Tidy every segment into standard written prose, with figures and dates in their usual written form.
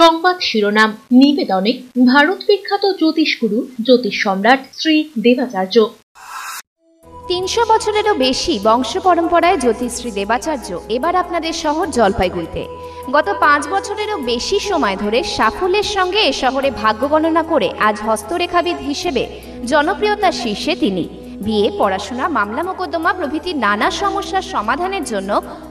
সংবাদ শিরোনাম নিবেদনে ভারত বিখ্যাত জ্যোতিষগুরু জ্যোতিষ সম্রাট শ্রী দেবাচার্য। ৩০০ বছরেরও বেশি বংশ পরম্পরায় জ্যোতিষশ্রী দেবাচার্য এবার আপনাদের শহর জলপাইগুড়িতে। গত ৫ বছরেরও বেশি সময় ধরে সাফল্যের সঙ্গে এ শহরে ভাগ্য গণনা করে আজ হস্তরেখাবিদ হিসেবে জনপ্রিয়তার শীর্ষে তিনি। বিয়ে, পড়াশোনা, মামলা মোকদ্দমা প্রভৃতি নানা সমস্যার সমাধানের জন্য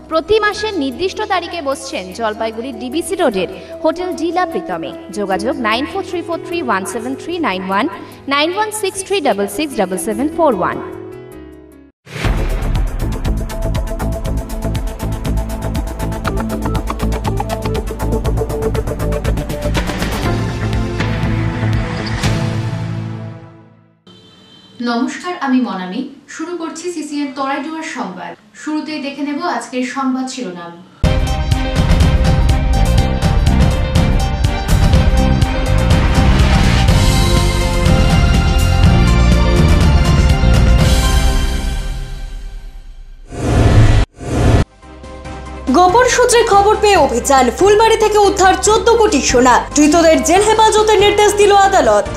প্রতি মাসের নির্দিষ্ট তারিখে বসছেন জলপাইগুড়ির ডিবিসি রোডের হোটেল ডিলা প্রীতমে। যোগাযোগ 9434317391, 9163667741। নমস্কার, আমি মনামি। শুরু করছি সিসিএন তরাইডুয়ার সংবাদ। শুরুতেই দেখে নেব আজকের সংবাদ শিরোনাম। গোপন সূত্রে খবর পেয়ে অভিযান, ফুলবাড়ি থেকে উদ্ধার 14 কোটি সোনা। ধৃতদের জেল হেফাজতের নির্দেশ দিল আদালত।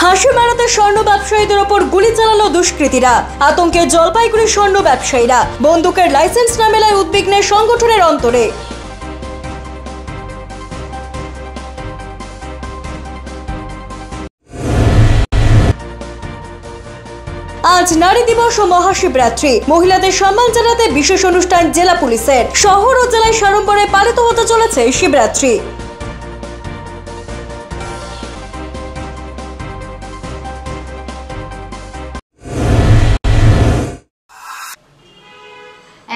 হাসি মারাতে স্বর্ণ ব্যবসায়ীদের ওপর গুলি চালালো দুষ্কৃতীরা। আতঙ্কে জলপাইগুড়ি স্বর্ণ ব্যবসায়ীরা। বন্দুকের লাইসেন্স না মেলায় উদ্বিগ্ন সংগঠনের অন্তরে। আজ নারী দিবস ও মহাশিবরাত্রি। মহিলাদের সম্মান জানাতে বিশেষ অনুষ্ঠান জেলা পুলিশের। শহর ও জেলায় সাড়ম্বরে পালিত হতে চলেছে শিবরাত্রি।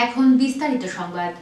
এখন বিস্তারিত সংবাদ।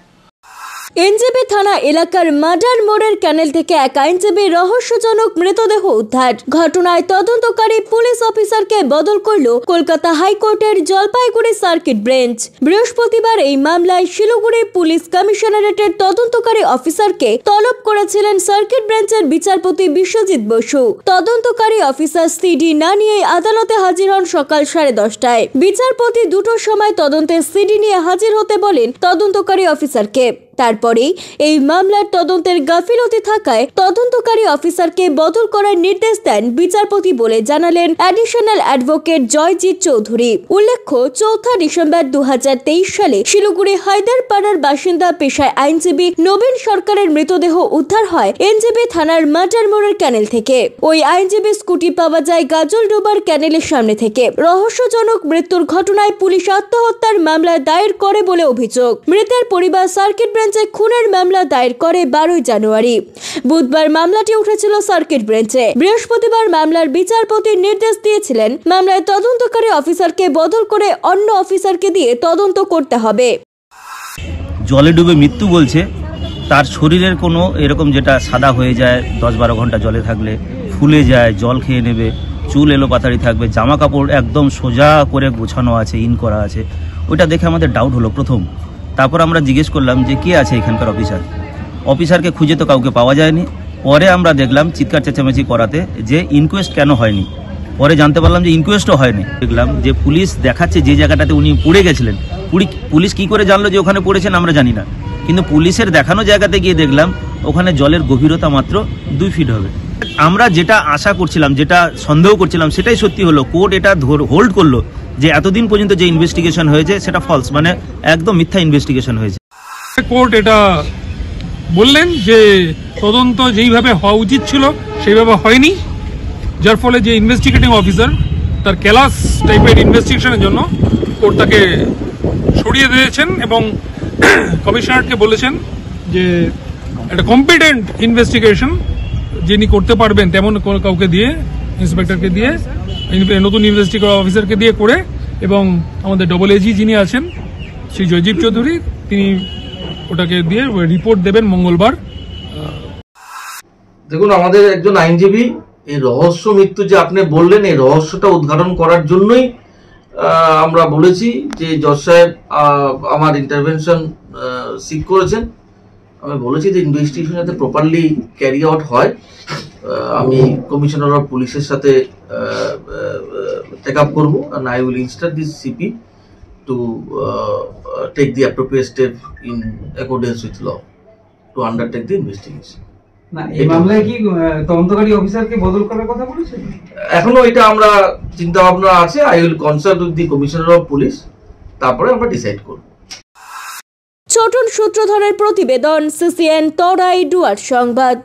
এনজেপি থানা এলাকার মার্ডার মোড়ের ক্যানেল থেকে এক আইনজীবী রহস্যজনক মৃতদেহ উদ্ধার। ঘটনায় তদন্তকারী পুলিশ অফিসারকে বদল করল কলকাতা হাইকোর্টের জলপাইগুড়ি সার্কিট বেঞ্চ। বৃহস্পতিবার এই মামলায় শিলিগুড়ি পুলিশ কমিশনারেটের তদন্তকারী অফিসারকে তলব করেছিলেন সার্কিট বেঞ্চের বিচারপতি বিশ্বজিৎ বসু। তদন্তকারী অফিসার সিডি না নিয়ে আদালতে হাজির হন সকাল 10:30টায়। বিচারপতি 2টোর সময় তদন্তের সিডি নিয়ে হাজির হতে বলেন তদন্তকারী অফিসারকে। তারপরেই এই মামলার তদন্তের গাফিলতি থাকায় তদন্তকারী অফিসারকে বদল করার নির্দেশ দেন বিচারপতি বলে জানালেন অ্যাডিশনাল অ্যাডভোকেট জয়জিৎ চৌধুরী। উল্লেখ্য, 4 ডিসেম্বর 2023 সালে শিলিগুড়ি হায়দারপাড়ার বাসিন্দা পেশায় আইনজীবী নবীন সরকারের মৃতদেহ উদ্ধার হয় এনজেপি থানার মার্ডার মোড়ের ক্যানেল থেকে। ওই আইনজীবী স্কুটি পাওয়া যায় গাজলডোবার ক্যানেলের সামনে থেকে। রহস্যজনক মৃত্যুর ঘটনায় পুলিশ আত্মহত্যার মামলা দায়ের করে বলে অভিযোগ। মৃতের পরিবার সার্কিট বেঞ্চে খুনের মামলা দায়ের করে 12 জানুয়ারি। বুধবার মামলাটি উঠেছিল সার্কিট বেঞ্চে। বৃহস্পতিবার মামলার বিচারপতি নির্দেশ দিয়েছিলেন মামলায় তদন্তকারী অফিসারকে বদল করে অন্য অফিসারকে দিয়ে তদন্ত করতে হবে। জলে ডুবে মৃত্যু বলছে, তার শরীরের কোনো এরকম যেটা সাদা হয়ে যায় 10-12 ঘন্টা জলে থাকলে, ফুলে যায়, জল খেয়ে নেবে, চুল এলোপাতাড়ি থাকবে, জামা কাপড় একদম সোজা করে গোছানো আছে, ইন করা আছে। ওইটা দেখে আমাদের ডাউট হলো প্রথম। তারপর আমরা জিজ্ঞেস করলাম যে কে আছে এখানকার অফিসারকে খুঁজে তো কাউকে পাওয়া যায়নি। পরে আমরা দেখলাম চিৎকার চেঁচামেচি করাতে যে ইনকোয়েস্ট কেন হয়নি। পরে জানতে পারলাম যে ইনকোয়েস্টও হয়নি। দেখলাম যে পুলিশ দেখাচ্ছে যে জায়গাটাতে উনি পড়ে গেছিলেন, পুলিশ কি করে জানলো যে ওখানে পড়েছেন আমরা জানি না, কিন্তু পুলিশের দেখানো জায়গাতে গিয়ে দেখলাম ওখানে জলের গভীরতা মাত্র 2 ফিট হবে। আমরা যেটা আশা করছিলাম, যেটা সন্দেহ করছিলাম, সেটাই সত্যি হলো। কোর্ট এটা হোল্ড করলো যে এতদিন পর্যন্ত যে ইনভেস্টিগেশন হয়েছে সেটা ফলস, মানে একদম মিথ্যা ইনভেস্টিগেশন হয়েছে। কোর্ট এটা বললেন যে তদন্ত যেইভাবে হওয়া উচিত ছিল সেইভাবে হয়নি, যার ফলে যে ইনভেস্টিগেটিং অফিসার তার ক্যালাস টাইপের ইনভেস্টিগেশনের জন্য কোর্ট তাকে সরিয়ে দিয়েছেন এবং কমিশনারকে বলেছেন যে একটা কম্পিটেন্ট ইনভেস্টিগেশন যিনি করতে পারবেন তেমন কাউকে দিয়ে, ইন্সপেক্টরকে দিয়ে, নতুন ইনভেস্টিগেটিং অফিসারকে দিয়ে করে, এবং আমাদের ডবল এজি যিনি আছেন শ্রী জয়জিৎ চৌধুরী, তিনি ওটাকে দিয়ে রিপোর্ট দেবেন মঙ্গলবার। দেখুন, আমাদের একজন আইনজীবী এই রহস্য মৃত্যু যে আপনি বললেন, এই রহস্যটা উদ্ঘাটন করার জন্যই আমরা বলেছি যে জজ সাহেব আমার ইন্টারভেনশন সিক করেছেন। আমি বলেছি যে ইনভেস্টিগেশন যাতে প্রপারলি ক্যারি আউট হয়। আমি কমিশনার অফ পুলিশের সাথে take up করব, and I will instruct this CP to take the appropriate step in accordance with law to undertake the investigation. না এই মামলায় কি তদন্তকারী অফিসারকে বদল করার কথা বলেছেন? এখনো এটা আমরা চিন্তা ভাবনা আছে। I will consult with the Commissioner of Police, তারপরে আমরা ডিসাইড করব। ছোটন সূত্রধরের প্রতিবেদন, CCN তরাই ডুয়ার সংবাদ।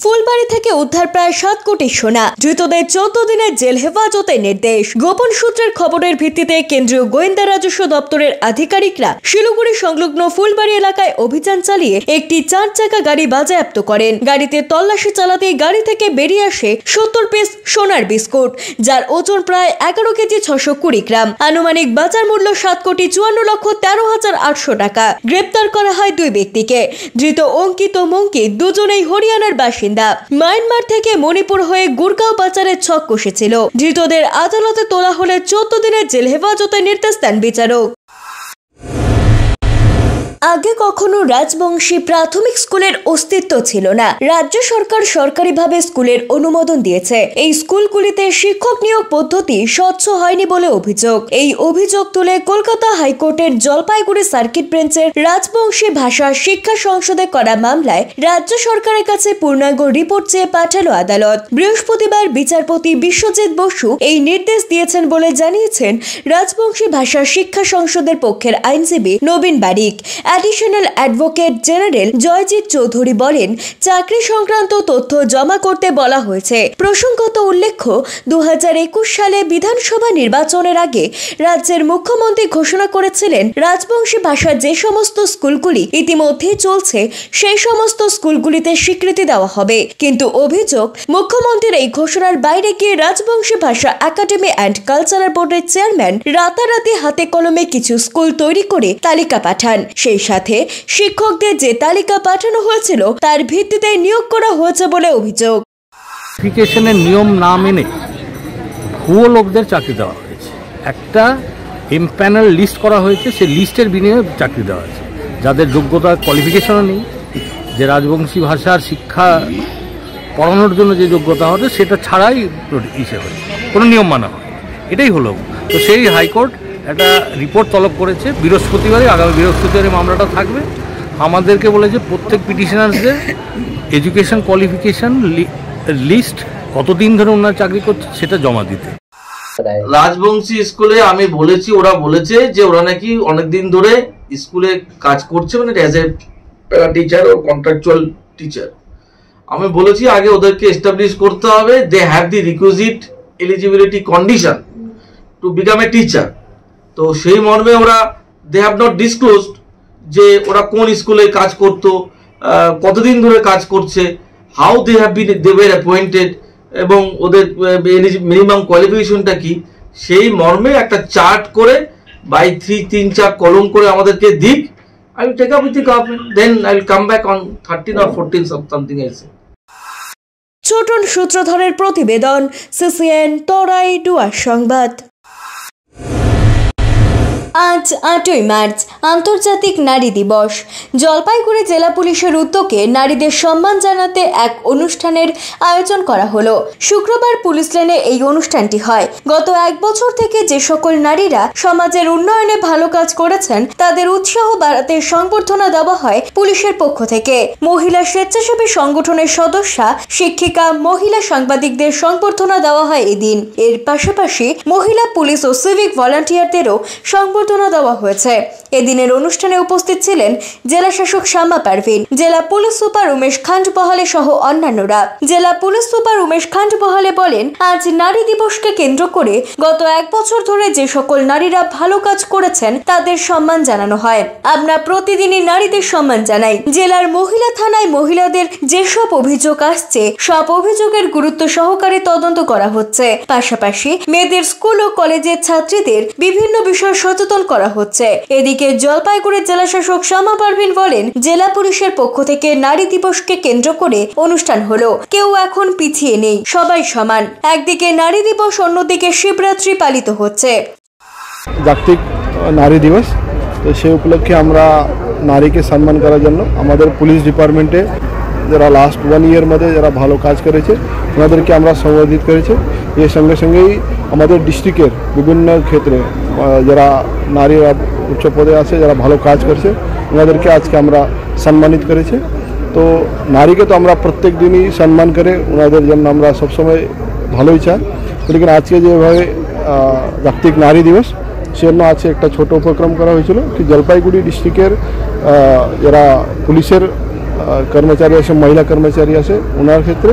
ফুলবাড়ি থেকে উদ্ধার প্রায় 7 কোটি সোনা, ধৃতদের 14 দিনের জেল হেফাজতে নির্দেশ। গোপন সূত্রের খবরের ভিত্তিতে কেন্দ্রীয় গোয়েন্দা রাজস্ব দপ্তরের আধিকারিকরা শিলিগুড়ি সংলগ্ন ফুলবাড়ি এলাকায় অভিযান চালিয়ে একটি 4 চাকা গাড়ি বাজেয়াপ্ত করেন। গাড়িতে তল্লাশি চালাতেই গাড়ি থেকে বেরিয়ে আসে 70 পিস সোনার বিস্কুট, যার ওজন প্রায় 11 কেজি 620 গ্রাম। আনুমানিক বাজার মূল্য 7,54,13,800 টাকা। গ্রেপ্তার করা হয় 2 ব্যক্তিকে। ধৃত অঙ্কিত মঙ্কিত দুজনেই হরিয়ানার বাসিন্দা। মায়ানমার থেকে মণিপুর হয়ে গুরগাঁও পাচারের ছক কষেছিল। ধৃতদের আদালতে তোলা হলে 14 দিনের জেল হেফাজতে নির্দেশ দেন বিচারক। আগে কখনো রাজবংশী প্রাথমিক স্কুলের অস্তিত্ব ছিল না। রাজ্য সরকার সরকারিভাবে স্কুলের অনুমোদন দিয়েছে। এই স্কুলগুলিতে শিক্ষক নিয়োগ পদ্ধতি স্বচ্ছ হয়নি বলে অভিযোগ। এই অভিযোগ তুলে কলকাতা হাইকোর্টের জলপাইগুড়ি সার্কিট বেঞ্চের রাজবংশী ভাষা শিক্ষা সংসদে করা মামলায় রাজ্য সরকারের কাছে পূর্ণাঙ্গ রিপোর্ট চেয়ে পাঠালো আদালত। বৃহস্পতিবার বিচারপতি বিশ্বজিৎ বসু এই নির্দেশ দিয়েছেন বলে জানিয়েছেন রাজবংশী ভাষা শিক্ষা সংসদের পক্ষের আইনজীবী Nabin Barik. Additional advocate general Joyjit Chowdhury বলেন, চাকরি সংক্রান্ত তথ্য জমা করতে বলা হয়েছে। প্রসঙ্গত উল্লেখ্য, 2021 সালে বিধানসভা নির্বাচনের আগে রাজ্যের মুখ্যমন্ত্রী ঘোষণা করেছিলেন রাজবংশী ভাষার যে সমস্ত স্কুলগুলি ইতিমধ্যেই চলছে সেই সমস্ত স্কুলগুলিতে স্বীকৃতি দেওয়া হবে। কিন্তু অভিযোগ, মুখ্যমন্ত্রীর এই ঘোষণার বাইরে গিয়ে রাজবংশী ভাষা একাডেমি অ্যান্ড কালচারাল বোর্ডের চেয়ারম্যান রাতারাতি হাতে কলমে কিছু স্কুল তৈরি করে তালিকা পাঠান। সেই সাথে শিক্ষকদের যে তালিকা পাঠানো হয়েছিল তার ভিত্তিতে নিয়োগ করা হয়েছে বলে অভিযোগ। ভেরিফিকেশনের নিয়ম না মেনে ভুয়ো লোকদের চাকরি দেওয়া হয়েছে। একটা এমপ্যানেল লিস্ট করা হয়েছে, সেই লিস্টের বিনিময়ে চাকরি দেওয়া হয়েছে। যাদের যোগ্যতা কোয়ালিফিকেশনও নেই, যে রাজবংশী ভাষার শিক্ষা পড়ানোর জন্য যে যোগ্যতা হবে সেটা ছাড়াই হিসেবে কোনো নিয়ম মানা হয়, এটাই হলো। তো সেই হাইকোর্ট একটা রিপোর্ট তলব করেছে বৃহস্পতিবারে। আগামী বৃহস্পতিবারে মামলাটা থাকবে। আমাদেরকে বলেছে প্রত্যেক পিটিশনার্সদের এডুকেশন কোয়ালিফিকেশন লিস্ট, কতদিন ধরে ওনারা চাকরি করছে সেটা জমা দিতে। রাজবংশী স্কুলে আমি বলেছি, ওরা বলেছে যে ওরা নাকি অনেকদিন ধরে স্কুলে কাজ করছে, মানে as a para teacher O contractual teacher. আমি বলেছি আগে ওদেরকে এস্টাবলিশ করতে হবে they have the requisite eligibility condition to become a teacher. তো সেই মর্মে ওরা দে হ্যাভ নট ডিসক্লোজড যে ওরা কোন স্কুলে কাজ করতো, কতদিন ধরে কাজ করছে, how they have been they were appointed, এবং ওদের মিনিমাম কোয়ালিফিকেশনটা কি, সেই মর্মে একটা চার্ট করে বাই 3-4 কলম করে আমাদেরকে দিক। I will take up with the government, then I will come back on 13 or 14 something else. Chhoton সূত্রধরের প্রতিবেদন, CCN তরাই ডুয়ার সংবাদ। আজ 8ই মার্চ আন্তর্জাতিক নারী দিবস। জলপাইগুড়ি জেলা পুলিশের উদ্যোগে নারীদের সম্মান জানাতে এক অনুষ্ঠানের আয়োজন করা হলো। শুক্রবার পুলিশ লেনে এই অনুষ্ঠানটি হয়। গত 1 বছর থেকে যে সকল নারীরা সমাজের উন্নয়নে ভালো কাজ করেছেন তাদের উৎসাহ বাড়াতে সংবর্ধনা দেওয়া হয় পুলিশের পক্ষ থেকে। মহিলা স্বেচ্ছাসেবী সংগঠনের সদস্যা, শিক্ষিকা, মহিলা সাংবাদিকদের সংবর্ধনা দেওয়া হয় এদিন। এর পাশাপাশি মহিলা পুলিশ ও সিভিক ভলান্টিয়ারদেরও সংবর্ধনা দেওয়া হয়েছে। এদিনের অনুষ্ঠানে উপস্থিত ছিলেন জেলা শাসক শামা পারভিন, জেলা পুলিশ সুপার উমেশ খান্ডবহালে সহ অন্যান্যরা। জেলা পুলিশ সুপার উমেশ খান্ডবহালে বলেন, আজ নারী দিবসকে কেন্দ্র করে গত 1 বছর ধরে যে সকল নারীরা ভালো কাজ করেছেন তাদের সম্মান জানানো হয়। আমরা প্রতিদিনই নারীদের সম্মান জানাই। জেলার মহিলা থানায় মহিলাদের যেসব অভিযোগ আসছে সব অভিযোগের গুরুত্ব সহকারে তদন্ত করা হচ্ছে। পাশাপাশি মেয়েদের স্কুল ও কলেজের ছাত্রীদের বিভিন্ন বিষয় সচেতন করা হচ্ছে। এদিকে জলপাইগুড়ি জেলা শাসক শামা পারভিন বলেন, জেলা পুলিশের পক্ষ থেকে নারী দিবসকে কেন্দ্র করে অনুষ্ঠান হলো। কেউ এখন পিছিয়ে নেই, সবাই সমান। একদিকে নারী দিবস, অন্যদিকে শিবরাত্রি পালিত হচ্ছে। জাগতিক নারী দিবস, তো সেই উপলক্ষে আমরা নারীকে সম্মান করার জন্য আমাদের পুলিশ ডিপার্টমেন্টে যারা লাস্ট 1 ইয়ার মধ্যে যারা ভালো কাজ করেছে ওনাদেরকে আমরা সম্বোধিত করেছি। এর সঙ্গে সঙ্গেই আমাদের ডিস্ট্রিক্টের বিভিন্ন ক্ষেত্রে যারা নারীরা উচ্চ পদে আছে, যারা ভালো কাজ করছে, ওনাদেরকে আজকে আমরা সম্মানিত করেছি। তো নারীকে তো আমরা প্রত্যেক দিনই সম্মান করে ওনাদের জন্য আমরা সবসময় ভালোই চাই। লেকিন আজকে যেভাবে জাগতিক নারী দিবস, সেজন্য আছে একটা ছোট উপক্রম করা হয়েছিল কি জলপাইগুড়ি ডিস্ট্রিক্টের যারা পুলিশের কর্মচারী আছে, মহিলা কর্মচারী আছে, ওনার ক্ষেত্রে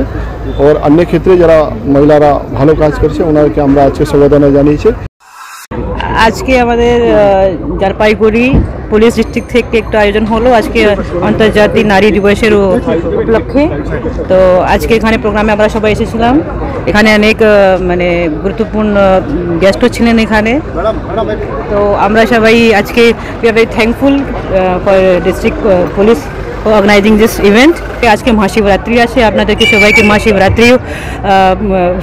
আর অন্য ক্ষেত্রে যারা মহিলারা ভালো কাজ করছে ওনাদেরকে আমরা আজকে সম্বর্ধনা জানিয়েছি। আজকে আমাদের জলপাইগুড়ি পুলিশ ডিস্ট্রিক্ট থেকে একটা আয়োজন হলো আজকে আন্তর্জাতিক নারী দিবসের উপলক্ষে। তো আজকে এখানে প্রোগ্রামে আমরা সবাই এসেছিলাম। এখানে অনেক মানে গুরুত্বপূর্ণ গেস্টও ছিলেন এখানে। তো আমরা সবাই আজকে we are very thankful for district police for organizing this event. আজকে মহাশিবরাত্রি আছে, আপনাদেরকে সবাইকে মহাশিবরাত্রিও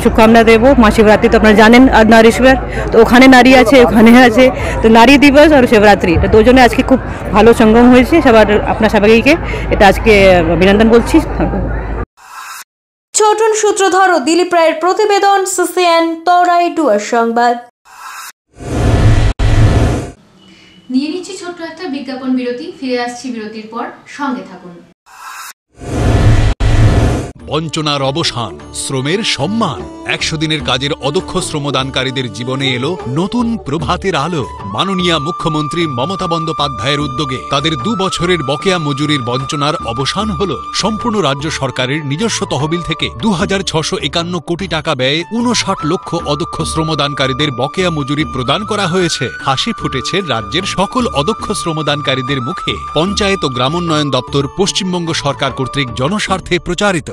শুভকামনা দেব। মহাশিবরাত্রি তো আপনারা জানেন নারীশ্বর, তো ওখানে নারী আছে, ওখানে আছে, তো নারী দিবস আর শিবরাত্রি তো দুজনে আজকে খুব ভালো সঙ্গম হয়েছে। সবার আপনার সবাইকে এটা আজকে অভিনন্দন বলছি। ছোটন সূত্রধর ও দিলীপ রায়ের প্রতিবেদন, সিসিএন তরাই ডুয়ার সংবাদ। নিয়ে নিচ্ছি ছোট্ট একটা বিজ্ঞাপন বিরতি, ফিরে আসছি বিরতির পর, সঙ্গে থাকুন। বঞ্চনার অবসান, শ্রমের সম্মান। 100 দিনের কাজের অদক্ষ শ্রমদানকারীদের জীবনে এলো নতুন প্রভাতের আলো। মাননীয় মুখ্যমন্ত্রী মমতা বন্দ্যোপাধ্যায়ের উদ্যোগে তাদের 2 বছরের বকেয়া মজুরির বঞ্চনার অবসান হলো। সম্পূর্ণ রাজ্য সরকারের নিজস্ব তহবিল থেকে 2651 কোটি টাকা ব্যয়ে 59 লক্ষ অদক্ষ শ্রমদানকারীদের বকেয়া মজুরি প্রদান করা হয়েছে। হাসি ফুটেছে রাজ্যের সকল অদক্ষ শ্রমদানকারীদের মুখে। পঞ্চায়েত ও গ্রামোন্নয়ন দপ্তর, পশ্চিমবঙ্গ সরকার কর্তৃক জনস্বার্থে প্রচারিত।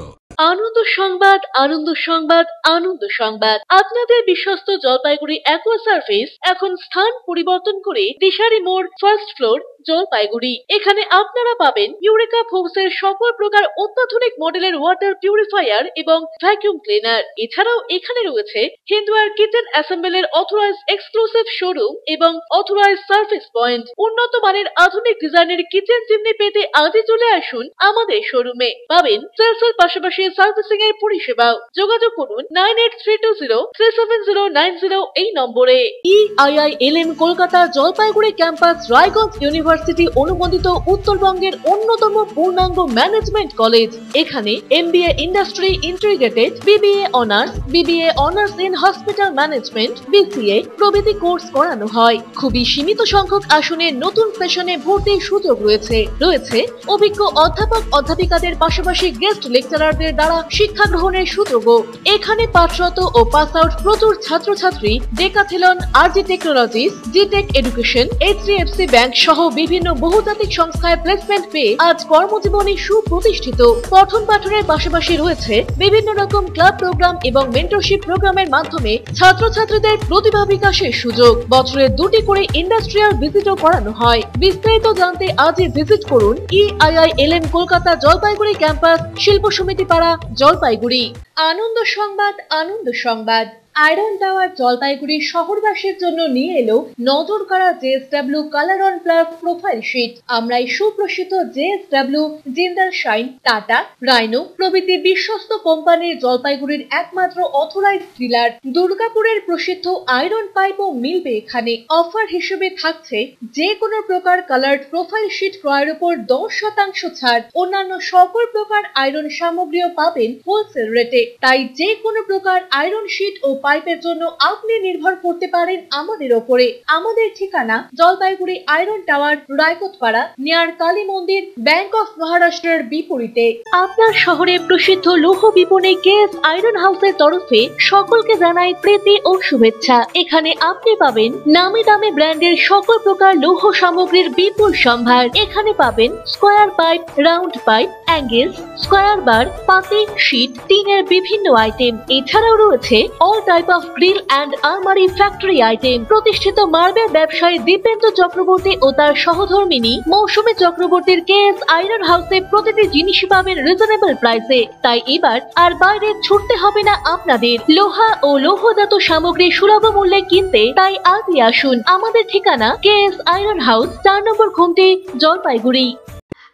আনন্দ সংবাদ, আনন্দ সংবাদ, আনন্দ সংবাদ। আপনাদের বিশ্বস্ত জলপাইগুড়ি অ্যাকোয়া সার্ভিস এখন স্থান পরিবর্তন করে দিশারি মোড়, ফার্স্ট ফ্লোর, জলপাইগুড়ি। এখানে আপনারা পাবেন ইউরেকা ফোর্বসের সকল প্রকার অত্যাধুনিক মডেলের ওয়াটার পিউরিফায়ার এবং ভ্যাকুয়াম ক্লিনার। এছাড়াও এখানে রয়েছে Hindware kitchen অ্যাসেম্বলের authorize exclusive showroom এবং অথরাইজ সার্ভিস পয়েন্ট। উন্নত মানের আধুনিক ডিজাইনের কিচেন চিমনি পেতে আজই চলে আসুন আমাদের শোরুমে। পাবেন সেলসের পাশাপাশি সার্ভিসিং এর পরিষেবাও। যোগাযোগ করুন 9832037090 এই নম্বরে। EIILM Kolkata Jalpaiguri campus, Raiganj university অনুমোদিত উত্তরবঙ্গের অন্যতম পূর্ণাঙ্গ ম্যানেজমেন্ট কলেজ। এখানে MBA industry integrated, BBA honours, BBA honours in hospital management, BCA প্রভৃতি কোর্স করানো হয়। খুবই সীমিত সংখ্যক আসনে নতুন সেশনে ভর্তির সুযোগ রয়েছে। অভিজ্ঞ অধ্যাপক অধ্যাপিকাদের পাশাপাশি গেস্ট লেকচারারদের দ্বারা শিক্ষা গ্রহণের সুযোগও। এখানে পাঠরত ও পাস আউট প্রচুর ছাত্রছাত্রী ডেকাথেলন, RG টেকনোলজিস, জিটেক এডুকেশন, HDFC ব্যাংক সহ বিভিন্ন বহুজাতিক সংস্থায় প্লেসমেন্ট পেয়ে আজ কর্মজীবনে সুপ্রতিষ্ঠিত। পঠন পাঠনের পাশাপাশি রয়েছে বিভিন্ন রকম ক্লাব প্রোগ্রাম এবং মেন্টরশিপ প্রোগ্রামের মাধ্যমে ছাত্রছাত্রীদের প্রতিভা বিকাশের সুযোগ। বছরে 2টি করে ইন্ডাস্ট্রিয়াল ভিজিটও করানো হয়। বিস্তারিত জানতে আজই ভিজিট করুন EIILM কলকাতা জলপাইগুড়ি ক্যাম্পাস, শিল্প সমিতি পাড়া, জলপাইগুড়ি। আনন্দ সংবাদ, আনন্দ সংবাদ। আয়রন টাওয়ার জলপাইগুড়ি শহরবাসীর জন্য নিয়ে এলো নজর কাড়া JSW colour on plus profile sheet. আমরাই সুপ্রসিদ্ধ JSW, Jindal shine, Tata, rhino প্রভৃতি বিশ্বস্ত কোম্পানির জলপাইগুড়ির একমাত্র অথরাইজড ডিলার। দুর্গাপুরের প্রসিদ্ধ আয়রন পাইপও মিলবে এখানে। অফার হিসেবে থাকছে যে কোনো প্রকার কালার্ড প্রোফাইল শিট ক্রয়ের উপর 10% ছাড়। অন্যান্য সকল প্রকার আয়রন সামগ্রীও পাবেন হোলসেল রেটে। তাই যে কোনো প্রকার আয়রন শিট ও পাইপের জন্য আপনি নির্ভর করতে পারেন আমাদের ওপরে। আমাদের ঠিকানা Jalpaiguri Iron Tower, Raikotpara, near Kali মন্দির, ব্যাংক অফ মহারাষ্ট্রের বিপরীতে। আপনার শহরে প্রসিদ্ধ লৌহ বিপণী KS আয়রন হাউসের তরফে সকলকে জানাই প্রীতি ও শুভেচ্ছা। এখানে আপনি পাবেন নামি দামি ব্র্যান্ডের সকল প্রকার লৌহ সামগ্রীর বিপুল সম্ভার। এখানে পাবেন square pipe, round pipe, angles, square bar, পাতি, শীট, টিনের বিভিন্ন আইটেম। এছাড়াও রয়েছে all type of grill and আলমারি ফ্যাক্টরি আইটেম। প্রতিষ্ঠিত মার্বেল ব্যবসায়ী দীপেন্দ্র চক্রবর্তী ও তার সহধর্মিনী মৌসুমী চক্রবর্তীর KS আয়রন হাউসে প্রতিটি জিনিসই পাবেন রিজনেবল প্রাইসে। তাই এবার আর বাইরে ছুটতে হবে না আপনাদের। লোহা ও লৌহজাত সামগ্রী সুলভ মূল্যে কিনতে তাই আজই আসুন। আমাদের ঠিকানা KS আয়রন হাউস, 4 নম্বর ঘুমটি, জলপাইগুড়ি।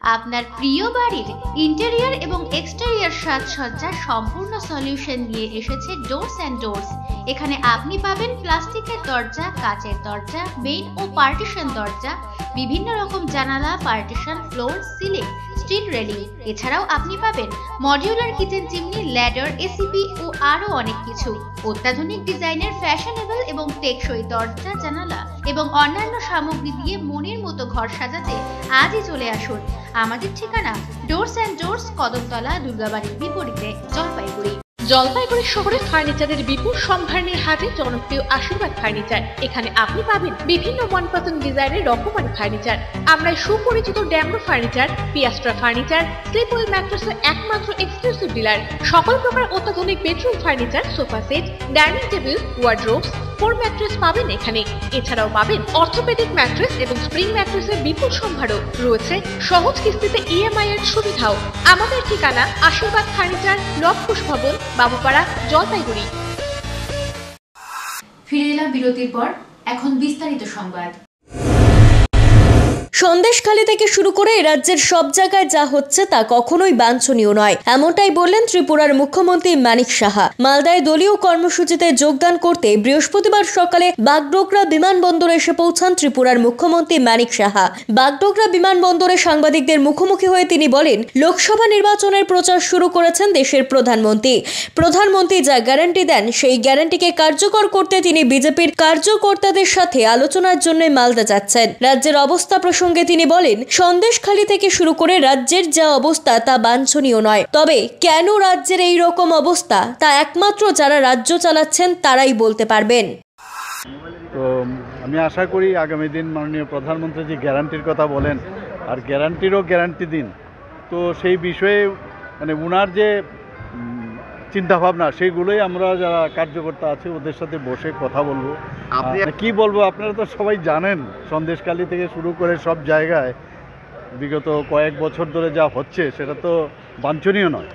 আপনার প্রিয় বাড়ির ইন্টেরিয়র এবং এক্সটেরিয়র সাজসজ্জার সম্পূর্ণ সলিউশন নিয়ে এসেছে ডোরস অ্যান্ড ডোরস। এখানে আপনি পাবেন প্লাস্টিকের দরজা, কাচের দরজা, মেইন ও পার্টিশন দরজা, বিভিন্ন রকম জানালা, partition, floor, ceiling, steel railing. এছাড়াও আপনি পাবেন modular kitchen chimney, ladder, ACP ও আরো অনেক কিছু। অত্যাধুনিক ডিজাইনের ফ্যাশনেবল এবং টেকসই দরজা, জানালা এবং অন্যান্য সামগ্রী দিয়ে মনের মতো ঘর সাজাতে আজই চলে আসুন। আমাদের ঠিকানা ডোরস অ্যান্ড ডোরস, কদমতলা, দুর্গাবাড়ির বিপরীতে, জলপাইগুড়ি। জলপাইগুড়ি শহরে ফার্নিচারের বিপুল সম্ভার নিয়ে হাজির জনপ্রিয় আশীর্বাদ ফার্নিচার। এখানে আপনি পাবেন বিভিন্ন মনপসন্দ ডিজাইনের রকমারি ফার্নিচার। আমরা সুপরিচিত Damro furniture, Piastra furniture, Sleepwell ম্যাট্রেসের একমাত্র এক্সক্লুসিভ ডিলার। সকল প্রকার অত্যাধুনিক bedroom furniture, sofa set, dining table, wardrobes, four mattress পাবেন এখানে। এছাড়াও পাবেন অর্থোপেডিক ম্যাট্রেস এবং স্প্রিং ম্যাট্রেসের বিপুল সম্ভারও রয়েছে। সহজ কিস্তিতে ইএমআই এর সুবিধাও। আমাদের ঠিকানা আশীর্বাদ ফার্নিচার, লবকুশ ভবন, বাবুপাড়া, জলপাইগুড়ি। ফিরে এলাম বিরতির পর, এখন বিস্তারিত সংবাদ। সন্দেশখালী থেকে শুরু করে রাজ্যের সব জায়গায় যা হচ্ছে তা কখনোই বাঞ্ছনীয় নয়, এমনটাই বললেন ত্রিপুরার মুখ্যমন্ত্রী মানিক সাহা। মালদায় দলীয় কর্মসূচিতে যোগদান করতে বৃহস্পতিবার সকালে বাগডোগরা বিমানবন্দরে এসে পৌঁছান ত্রিপুরার মুখ্যমন্ত্রী মানিক সাহা। বাগডোগরা বিমানবন্দরে সাংবাদিকদের মুখোমুখি হয়ে তিনি বলেন, লোকসভা নির্বাচনের প্রচার শুরু করেছেন দেশের প্রধানমন্ত্রী যা গ্যারান্টি দেন সেই গ্যারান্টিকে কার্যকর করতে তিনি বিজেপির কার্যকর্তাদের সাথে আলোচনার জন্য মালদা যাচ্ছেন। রাজ্যের অবস্থা প্রসঙ্গে তিনি বলেন, সন্দেশখালী থেকে শুরু করে রাজ্যের যা অবস্থা তা বাঞ্ছনীয় নয়। তবে কেন রাজ্যের এই রকম অবস্থা তা একমাত্র যারা রাজ্য চালাচ্ছেন তারাই বলতে পারবেন। তো আমি আশা করি আগামী দিন মাননীয় প্রধানমন্ত্রী যে গ্যারান্টির কথা বলেন, আর গ্যারান্টিরও গ্যারান্টি দিন, তো সেই বিষয়ে মানে উনার যে চিন্তাভাবনা সেইগুলোই আমরা যারা কার্যকর্তা আছে ওদের সাথে বসে কথা বলবো। কি বলবো, আপনারা তো সবাই জানেন সন্দেশখালী থেকে শুরু করে সব জায়গায় বিগত কয়েক বছর ধরে যা হচ্ছে সেটা তো বাঞ্ছনীয় নয়।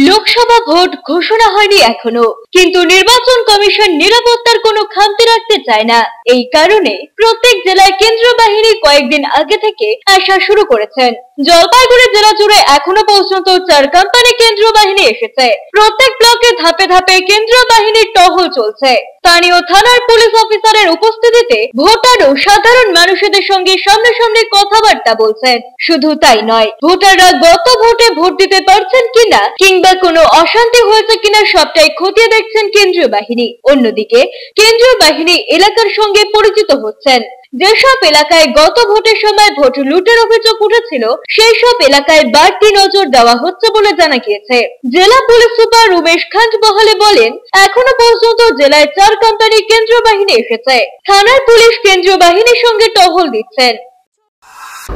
লোকসভা ভোট ঘোষণা হয়নি এখনো, কিন্তু নির্বাচন কমিশন নিরাপত্তার কোনো খামতি রাখতে চায় না। এই কারণে প্রত্যেক জেলায় কেন্দ্রীয় বাহিনী কয়েকদিন আগে থেকে আসা শুরু করেছেন। জলপাইগুড়ি জেলা জুড়ে এখনো পর্যন্ত 4 কোম্পানি কেন্দ্রীয় বাহিনী এসেছে। প্রত্যেক ব্লকে ধাপে ধাপে কেন্দ্রীয় বাহিনীর টহল চলছে। স্থানীয় থানার পুলিশ অফিসারের উপস্থিতিতে ভোটার ও সাধারণ মানুষদের সঙ্গে সামনাসামনি কথাবার্তা বলছেন। শুধু তাই নয়, ভোটাররা গত ভোটে ভোট দিতে পারছেন কিনা কিংবা কোনো অশান্তি হয়েছে কিনা সবটাই খতিয়ে দেখছেন কেন্দ্রীয় বাহিনী। অন্যদিকে কেন্দ্রীয় বাহিনী এলাকার সঙ্গে পরিচিত হচ্ছেন। যেসব এলাকায় গত ভোটের সময় ভোট লুটের অভিযোগ উঠেছিল সেই সব এলাকায় বাড়তি নজর দেওয়া হচ্ছে বলে জানা গিয়েছে। জেলা পুলিশ সুপার উমেশ খান্ডবহালে বলেন, এখনো পর্যন্ত জেলায় 4 কোম্পানি কেন্দ্রীয় বাহিনী এসেছে। থানার পুলিশ কেন্দ্রীয় বাহিনীর সঙ্গে টহল দিচ্ছেন।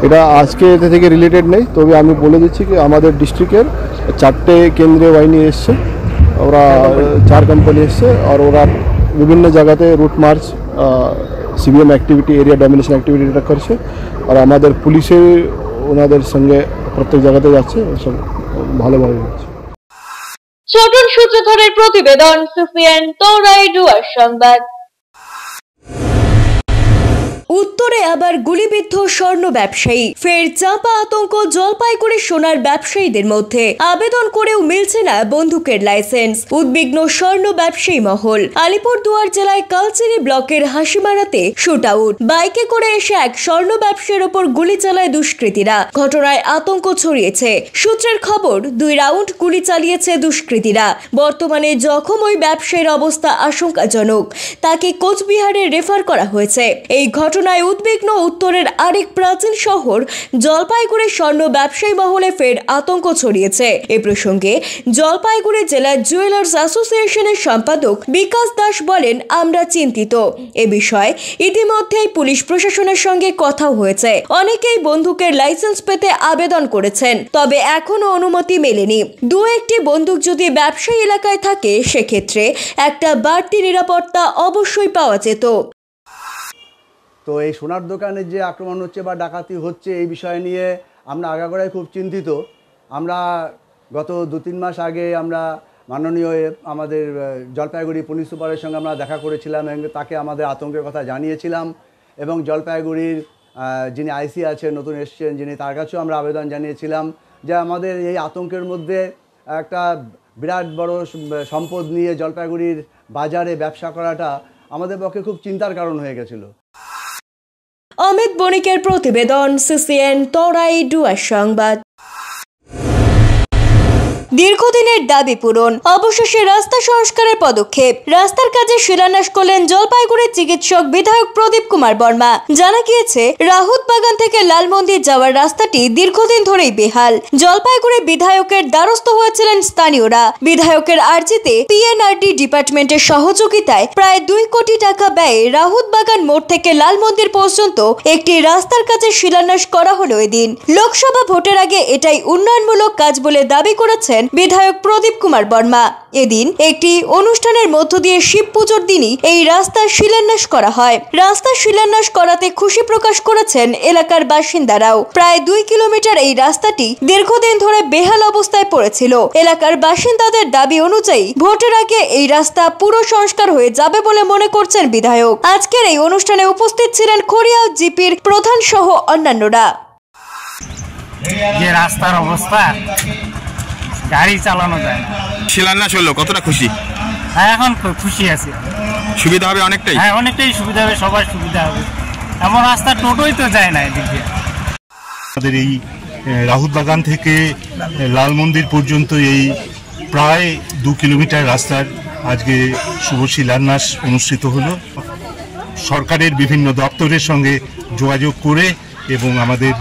এটা আজকে এতে থেকে রিলেটেড নেই, তবে আমি বলে দিচ্ছি কি আমাদের ডিস্ট্রিক্টের 4টে কেন্দ্রীয় বাহিনী এসছে, ওরা 4 কোম্পানি এসছে, আর ওরা বিভিন্ন জায়গাতে route march, CBM activity, area domination activity এটা করছে। আর আমাদের পুলিশে ওনাদের সঙ্গে প্রত্যেক জায়গাতে যাচ্ছে, সব ভালোভাবে হচ্ছে। ছোটন সূত্রধরের প্রতিবেদন, সিসিএন তরাই ডুয়ার সংবাদ। উত্তরে আবার গুলিবিদ্ধ স্বর্ণ ব্যবসায়ী, ফের চাপা আতঙ্ক জলপাইগুড়ি সোনার ব্যবসায়ীদের মধ্যে। আবেদন করেও মিলছে না বন্দুকের লাইসেন্স, উদ্বিগ্ন স্বর্ণ ব্যবসায়ী মহল। আলিপুরদুয়ার জেলায় কালচিনি ব্লকের হাসিমারাতে শুট আউট, বাইকে করে এসে এক স্বর্ণ ব্যবসায়ীর ওপর গুলি চালায় দুষ্কৃতীরা। ঘটনায় আতঙ্ক ছড়িয়েছে। সূত্রের খবর, 2 রাউন্ড গুলি চালিয়েছে দুষ্কৃতীরা। বর্তমানে জখম ওই ব্যবসায়ীর অবস্থা আশঙ্কাজনক, তাকে কোচবিহারে রেফার করা হয়েছে। এই ঘটনায় উদ্বিগ্ন উত্তরের আরেক প্রাচীন শহর জলপাইগুড়ির স্বর্ণ ব্যবসায়ী মহলে ফের আতঙ্ক ছড়িয়েছে। এ প্রসঙ্গে জলপাইগুড়ি জেলা জুয়েলার্স অ্যাসোসিয়েশনের সম্পাদক বিকাশ দাস বলেন, আমরা চিন্তিত। এ বিষয়ে ইতিমধ্যেই পুলিশ প্রশাসনের সঙ্গে কথাও হয়েছে। অনেকেই বন্দুকের লাইসেন্স পেতে আবেদন করেছেন, তবে এখনো অনুমতি মেলেনি। 2-1টি বন্দুক যদি ব্যবসায়ী এলাকায় থাকে সেক্ষেত্রে একটা বাড়তি নিরাপত্তা অবশ্যই পাওয়া যেত। তো এই সোনার দোকানে যে আক্রমণ হচ্ছে বা ডাকাতি হচ্ছে এই বিষয় নিয়ে আমরা আগাগোড়াই খুব চিন্তিত। আমরা গত 2-3 মাস আগে আমরা মাননীয় আমাদের জলপাইগুড়ি পুলিশ সুপারের সঙ্গে আমরা দেখা করেছিলাম এবং তাকে আমাদের আতঙ্কের কথা জানিয়েছিলাম এবং জলপাইগুড়ির যিনি আইসি আছেন নতুন এসছেন যিনি, তার কাছেও আমরা আবেদন জানিয়েছিলাম যে আমাদের এই আতঙ্কের মধ্যে একটা বিরাট বড় সম্পদ নিয়ে জলপাইগুড়ির বাজারে ব্যবসা করাটা আমাদের পক্ষে খুব চিন্তার কারণ হয়ে গেছিল। অমিত বণিকের প্রতিবেদন, CCN তরাই ডুয়ার সংবাদ। দীর্ঘদিনের দাবি পূরণ, অবশেষে রাস্তা সংস্কারের পদক্ষেপ। রাস্তার কাজে শিলান্যাস করলেন জলপাইগুড়ির চিকিৎসক বিধায়ক প্রদীপ কুমার বর্মা। জানা গিয়েছে, রাহুত বাগান থেকে লাল মন্দির যাওয়ার রাস্তাটি দীর্ঘদিন ধরেই বেহাল। জলপাইগুড়ি বিধায়কের দ্বারস্থ হয়েছিলেন স্থানীয়রা। বিধায়কের আর্জিতে PNRD ডিপার্টমেন্টের সহযোগিতায় প্রায় 2 কোটি টাকা ব্যয়ে রাহুত বাগান মোড় থেকে লাল মন্দির পর্যন্ত একটি রাস্তার কাজে শিলান্যাস করা হলো এদিন। লোকসভা ভোটের আগে এটাই উন্নয়নমূলক কাজ বলে দাবি করেছেন বিধায়ক প্রদীপ কুমার বর্মা। এদিন একটি অনুষ্ঠানের মধ্য দিয়ে শিব পুজোর দিনই এই রাস্তার শিলান্যাস করা হয়। রাস্তা শিলান্যাস করাতে খুশি প্রকাশ করেছেন এলাকার বাসিন্দারাও। প্রায় 2 কিলোমিটার এই রাস্তাটি দীর্ঘদিন ধরে বেহাল অবস্থায় পড়েছিল। এলাকার বাসিন্দাদের দাবি অনুযায়ী ভোটের আগে এই রাস্তা পুরো সংস্কার হয়ে যাবে বলে মনে করছেন বিধায়ক। আজকের এই অনুষ্ঠানে উপস্থিত ছিলেন খড়িয়াল জিপির প্রধান সহ অন্যান্যরা। যে রাস্তার অবস্থা, গাড়ি চালানো যায় না। শিলান্যাস হলো, কতটা খুশি? হ্যাঁ, এখন খুশি আছি। সুবিধা হবে অনেকটাই? হ্যাঁ, অনেকটাই সুবিধা হবে, সবার সুবিধা হবে। এমন রাস্তা টোটোই তো যায় না এদিক দিয়ে। আমাদের এই রাহুত বাগান থেকে লাল মন্দির পর্যন্ত এই প্রায় 2 কিলোমিটার রাস্তার আজকে শুভ শিলান্যাস অনুষ্ঠিত হলো। সরকারের বিভিন্ন দপ্তরের সঙ্গে যোগাযোগ করে এবং আমাদের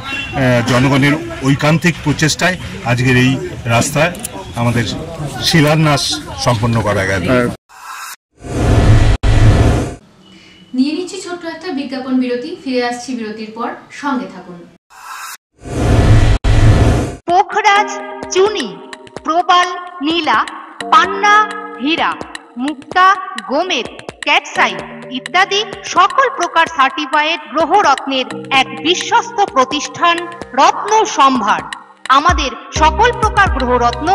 জনগণের ঐকান্তিক প্রচেষ্টায় আজকের এই রাস্তায় আমাদের শিলান্যাস সম্পন্ন করা গেল। নিয়ে নিচ্ছি ছোট্ট একটা বিজ্ঞাপন বিরতি, ফিরে আসছি বিরতির পর, সঙ্গে থাকুন। পোখরাজ চুনি, প্রবাল নীলা, পান্না হীরা, মুক্তা গোমেদ, ক্যাটসাই ইত্যাদি সকল প্রকার সার্টিফাইড গ্রহরত্নের এক বিশ্বস্ত প্রতিষ্ঠান রত্ন সম্ভার। আমাদের সকল প্রকার গ্রহরত্ন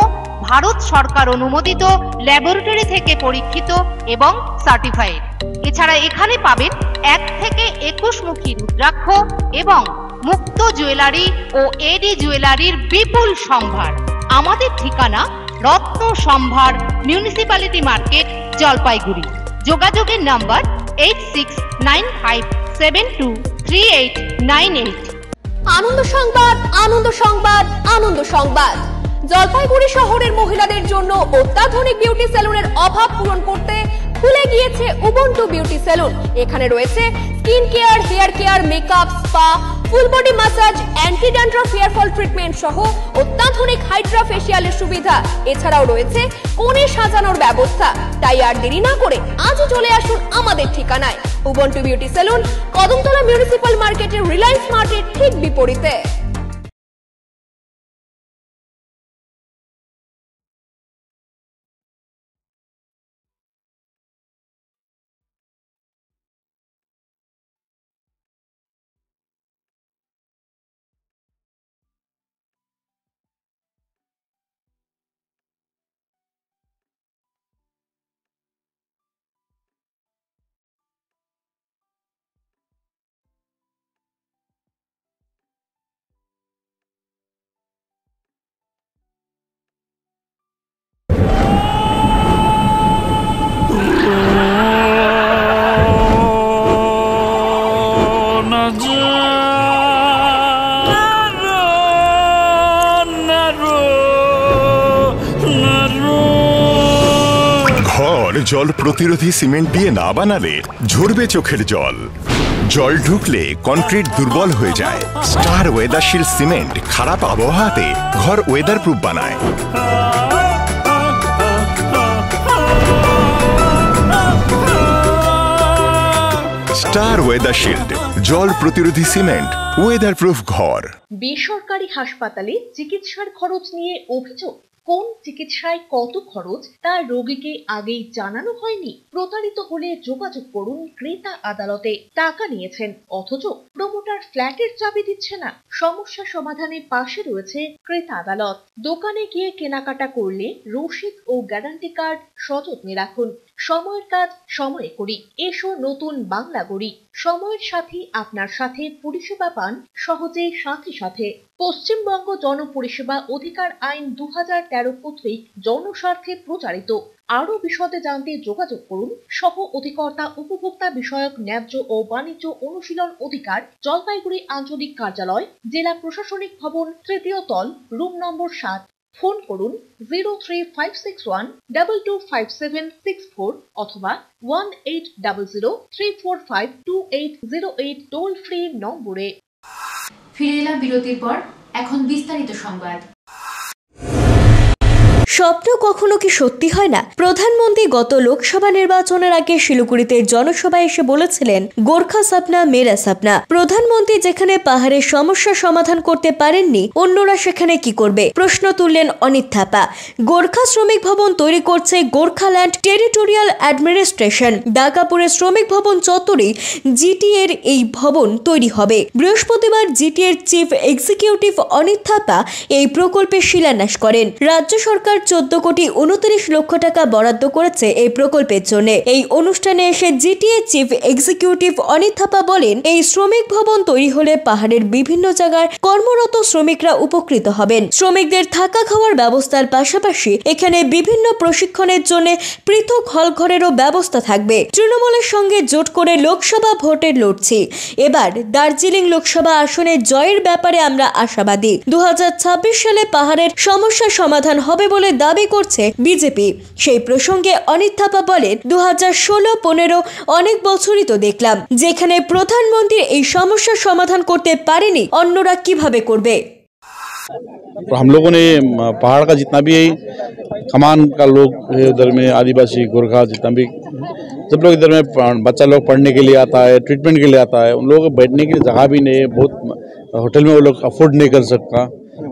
ভারত সরকার অনুমোদিত ল্যাবরেটরি থেকে পরীক্ষিত এবং সার্টিফাইড। এছাড়া এখানে পাবেন 1 থেকে 21 মুখী রুদ্রাক্ষ এবং মুক্ত জুয়েলারি ও এডি জুয়েলারির বিপুল সম্ভার। আমাদের ঠিকানা রত্ন সম্ভার, মিউনিসিপ্যালিটি মার্কেট, জলপাইগুড়ি। যোগাযোগের নাম্বার 8695723898। আনন্দ সংবাদ, আনন্দ সংবাদ, আনন্দ সংবাদ। জলপাইগুড়ি শহরের মহিলাদের জন্য অত্যাধুনিক বিউটি সেলুনের অভাব পূরণ করতে খুলে গিয়েছে উবুন্টু বিউটি সেলুন। এখানে রয়েছে skin care, hair care, makeup, spa, full body massage, anti dandruff hair fall treatment সহ অত্যাধুনিক হাইড্রা ফেসিয়ালের সুবিধা। এছাড়াও রয়েছে কোণে সাজানোর ব্যবস্থা। তাই আর দেরি না করে আজই চলে আসুন আমাদের ঠিকানায়, Ubuntu beauty salon, Kadamtala municipal মার্কেটের রিলায়েন্স মার্টের ঠিক বিপরীতে। জল প্রতিরোধী সিমেন্ট দিয়ে না বানালে ঝরবে চোখের জল। জল ঢুকলে কনক্রিট দুর্বল হয়ে যায়। স্টার ওয়েদারশিল্ড সিমেন্ট খারাপ আবহাওয়াতে ঘর ওয়েদার প্রুফ বানায়। স্টার ওয়েদারশিল্ড, জল প্রতিরোধী সিমেন্ট, ওয়েদার প্রুফ ঘর। বেসরকারি হাসপাতালে চিকিৎসার খরচ নিয়ে অভিযোগ। কোন চিকিৎসায় কত খরচ তা রোগীকে আগেই জানানো হয়নি। প্রতারিত হলে যোগাযোগ করুন ক্রেতা আদালতে। টাকা নিয়েছেন অথচ প্রমোটার ফ্ল্যাটের চাবি দিচ্ছে না। সমস্যা সমাধানে পাশে রয়েছে ক্রেতা আদালত। দোকানে গিয়ে কেনাকাটা করলে রসিদ ও গ্যারান্টি কার্ড সযত্নে রাখুন। সময়ের কাজ সময়ে করি, এসো নতুন বাংলা গড়ি। সময়ের সাথে আপনার সাথে পরিষেবা পান সহজে সাথে সাথে। পশ্চিমবঙ্গ জনপরিষেবা অধিকার আইন 2013 কর্তৃক জনস্বার্থে প্রচারিত। আরো বিশদে জানতে যোগাযোগ করুন সহ অধিকর্তা উপভোক্তা বিষয়ক ন্যায্য ও বাণিজ্য অনুশীলন অধিকার, জলপাইগুড়ি আঞ্চলিক কার্যালয়, জেলা প্রশাসনিক ভবন, তৃতীয় তল, রুম নম্বর 7। ফোন করুন 03561225764 অথবা 1800345280 টোল ফ্রি নম্বরে। ফিরে এলাম বিরতির পর, এখন বিস্তারিত সংবাদ। স্বপ্ন কখনো কি সত্যি হয় না? প্রধানমন্ত্রী গত লোকসভা নির্বাচনের আগে শিলিগুড়িতে জনসভায় এসে বলেছিলেন, গোর্খা সপনা মেরা সপনা। প্রধানমন্ত্রী যেখানে পাহাড়ের সমস্যা সমাধান করতে পারেননি, অন্যরা সেখানে কি করবে? প্রশ্ন তুললেন অনিত থাপা। গোর্খা শ্রমিক ভবন তৈরি করছে গোর্খাল্যান্ড টেরিটোরিয়াল অ্যাডমিনিস্ট্রেশন। দাগাপুরের শ্রমিক ভবন চত্বরে জিটিএ এর এই ভবন তৈরি হবে। বৃহস্পতিবার জিটিএ এর চিফ এক্সিকিউটিভ অনিত থাপা এই প্রকল্পের শিলান্যাস করেন। রাজ্য সরকার 14,29 লক্ষ টাকা বরাদ্দ করেছে এই প্রকল্পের জন্য। এই অনুষ্ঠানে এসে GTA chief executive Anit Thapa বলেন, এই শ্রমিক ভবন তৈরি হলে পাহাড়ের বিভিন্ন জায়গায় কর্মরত শ্রমিকরা উপকৃত হবেন। শ্রমিকদের থাকা খাওয়ার ব্যবস্থার পাশাপাশি এখানে বিভিন্ন প্রশিক্ষণের জন্য পৃথক হল ঘরেরও ব্যবস্থা থাকবে। তৃণমূলের সঙ্গে জোট করে লোকসভা ভোটে লড়ছি। এবার দার্জিলিং লোকসভা আসনে জয়ের ব্যাপারে আমরা আশাবাদী। 2026 সালে পাহাড়ের সমস্যার সমাধান হবে বলে দাবি করছে বিজেপি। সেই প্রসঙ্গে অনিত থাপা বলেন, 2016-15 অনেক বছরই তো দেখলাম যেখানে প্রধানমন্ত্রী এই সমস্যার সমাধান করতে পারেনি, অন্যরা কিভাবে করবে? हम लोगों ने पहाड़ का जितना भी कमान का लोग है, उधर में आदिवासी गोरखा जितना भी सब लोग इधर में बच्चा लोग पढ़ने के लिए आता है, ट्रीटमेंट के लिए आता है। उन लोगों को बैठने की जगह भी नहीं है, बहुत होटल में वो लोग अफोर्ड नहीं कर सकता।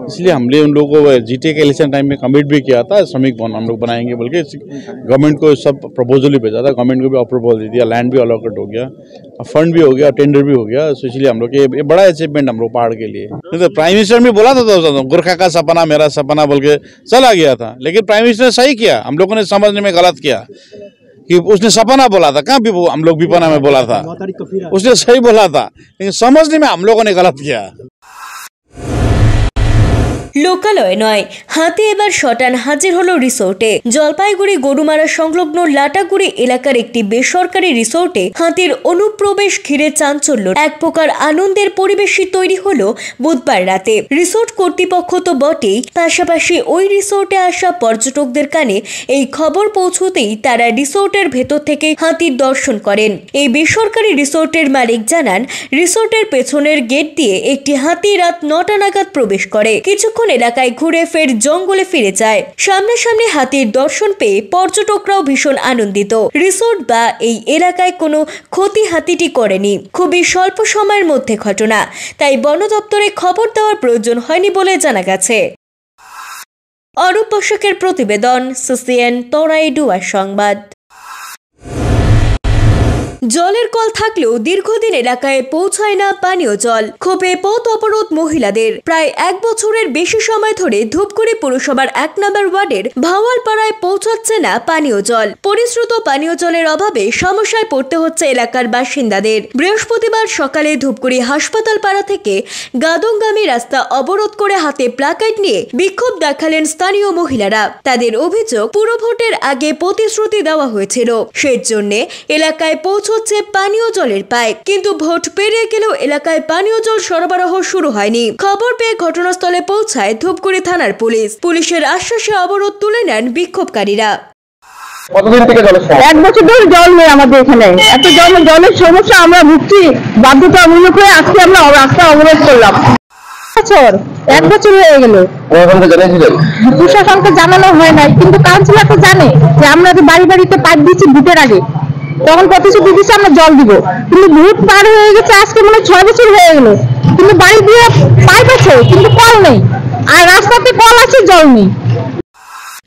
इसलिए हमने उन लोगों को जीटीए के इलेक्शन टाइम में कमिट भी किया था, श्रमिक भवन हम लोग बनाएंगे बोल के। गवर्नमेंट को सब प्रपोजल भी भेजा था, गवर्नमेंट को भी अप्रूवल दे दिया, लैंड भी अलॉकेट हो गया, फंड भी हो गया, टेंडर भी हो गया। तो इसलिए हम लोग ये बड़ा अचीवमेंट हम लोग पहाड़ के लिए। तो प्राइम मिनिस्टर ने बोला था गोरखा का सपना मेरा सपना बोल के चला गया था, लेकिन प्राइम मिनिस्टर ने सही किया, हम लोगों ने समझने में गलत किया कि उसने सपना बोला था, कहाँ भी हम लोग विपना में बोला था, उसने सही बोला था, लेकिन समझने में हम लोगों ने गलत किया। লোকালয় নয়, হাতে এবার শটান হাজির হলো রিসোর্টে। জলপাইগুড়ি গরুমারা সংলগ্ন লাটাগুড়ি এলাকার একটি বেসরকারি রিসোর্টে হাতির অনুপ্রবেশ ঘিরে চাঞ্চল্য, এক প্রকার আনন্দের পরিবেশই তৈরি হলো বুধবার রাতে। রিসোর্ট কর্তৃপক্ষ তো বটেই, পাশাপাশি ওই রিসোর্টে আসা পর্যটকদের কানে এই খবর পৌঁছতেই তারা রিসোর্টের ভেতর থেকে হাতির দর্শন করেন। এই বেসরকারি রিসোর্টের মালিক জানান, রিসোর্টের পেছনের গেট দিয়ে একটি হাতি রাত 9টা নাগাদ প্রবেশ করে, কিছুক্ষণ এলাকায় ঘুরে ফের জঙ্গলে ফিরে যায়। সামনাসামনি হাতির দর্শন পেয়ে পর্যটকরাও ভীষণ আনন্দিত। রিসোর্ট বা এই এলাকায় কোনো ক্ষতি হাতিটি করেনি, খুবই স্বল্প সময়ের মধ্যে ঘটনা, তাই বন দপ্তরে খবর দেওয়ার প্রয়োজন হয়নি বলে জানা গেছে। অরূপ বসাকের প্রতিবেদন, সিসিএন তরাই ডুয়ার সংবাদ। জলের কল থাকলেও দীর্ঘদিন এলাকায় পৌঁছায় না পানীয় জল, ক্ষোভে পথ অবরোধ মহিলাদের। প্রায় 1 বছরের বেশি সময় ধরে ধূপগুড়ি পুরসভার 1 নম্বর ওয়ার্ডের ভাওয়ালপাড়ায় পৌঁছাচ্ছে না পানীয় জল। পরিশ্রুত পানীয় জলের অভাবে সমস্যায় পড়তে হচ্ছে এলাকার বাসিন্দাদের। বৃহস্পতিবার সকালে ধূপগুড়ি হাসপাতাল পাড়া থেকে গাদংগামী রাস্তা অবরোধ করে হাতে প্লাকার্ড নিয়ে বিক্ষোভ দেখালেন স্থানীয় মহিলারা। তাদের অভিযোগ, পুরভোটের আগে প্রতিশ্রুতি দেওয়া হয়েছিল, সেজন্য এলাকায় পৌঁছচ্ছে পানীয় জলের পাইপ, কিন্তু ভোট পেরিয়ে গেলেও এলাকায় পানীয় জল সরবরাহ শুরু হয়নি। খবর পেয়ে ঘটনাস্থলে পৌঁছায় ধূপগুড়ি থানার পুলিশ। পুলিশের আশ্বাসে অবরোধ তুলে নেন বিক্ষোভকারীরা। কতদিন থেকে জলের সমস্যা? 1 বছর ধরে জল নেই আমাদের এখানে, এত জলের সমস্যা আমরা ভুগছি। বাধ্যতামূলক হয়ে আজকে আমরা রাস্তা অবরোধ করলাম। 1 বছর হয়ে গেল। প্রশাসনকে জানানো হয় নাই, কিন্তু কাউন্সিলর তো জানে যে আমরা যে বাড়ি বাড়িতে পাইপ দিচ্ছি ভোটের আগে, তখন প্রতিশ্রুতি দিচ্ছে আমরা জল দিব, কিন্তু ভোট পার হয়ে গেছে আজকে মনে 6 বছর হয়ে গেল, কিন্তু বাড়ি দিয়ে পাইপ আছে কিন্তু কল নেই, আর রাস্তাতে কল আছে জল নেই।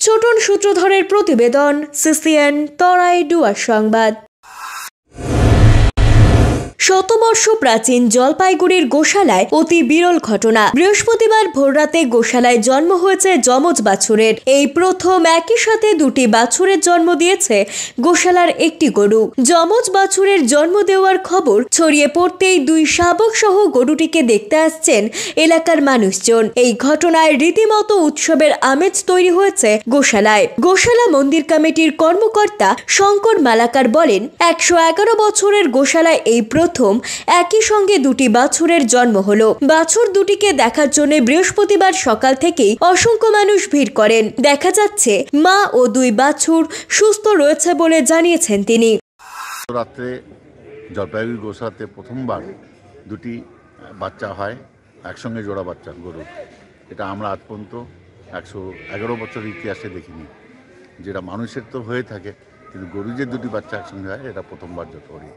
ছোটন সূত্রধরের প্রতিবেদন, সিসিএন তরাই ডুয়ার সংবাদ। শতবর্ষ প্রাচীন জলপাইগুড়ির গোশালায় অতি বিরল ঘটনা। বৃহস্পতিবার ভোররাতে গোশালায় জন্ম হয়েছে যমজ বাছুরের। এই প্রথম একই সাথে দুটি বাছুরের জন্ম দিয়েছে গোশালার একটি গরু। যমজ বাছুরের জন্ম দেওয়ার খবর ছড়িয়ে পড়তেই দুই শাবক সহ গরুটিকে দেখতে আসছেন এলাকার মানুষজন। এই ঘটনায় রীতিমতো উৎসবের আমেজ তৈরি হয়েছে গোশালায়। গোশালা মন্দির কমিটির কর্মকর্তা শঙ্কর মালাকার বলেন, 111 বছরের গোশালায় এই প্রথম একই সঙ্গে দুটি বাছুরের জন্ম হলো। বাছুর দুটিকে দেখার জন্য বৃহস্পতিবার সকাল থেকেই অসংখ্য মানুষ ভিড় করেন। দেখা যাচ্ছে মা ও দুই বাছুর সুস্থ রয়েছে বলে জানিয়েছেন তিনি। রাত্রে জলপাইগুড়ি গোশালাতে প্রথমবার দুটি বাচ্চা হয়, একসঙ্গে জোড়া বাচ্চা গরু। এটা আমরা আজ পর্যন্ত 111 বছর ইতিহাসে দেখিনি। যেটা মানুষের তো হয়ে থাকে, কিন্তু গরু যে দুটি বাচ্চা একসঙ্গে হয় এটা প্রথমবার যত করি।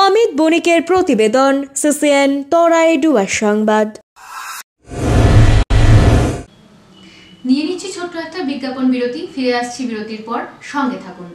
অমিত বণিকের প্রতিবেদন, সিসিএন তরাই ডুয়ার সংবাদ। নিয়ে নিচ্ছি ছোট্ট একটা বিজ্ঞাপন বিরতি, ফিরে আসছি বিরতির পর, সঙ্গে থাকুন।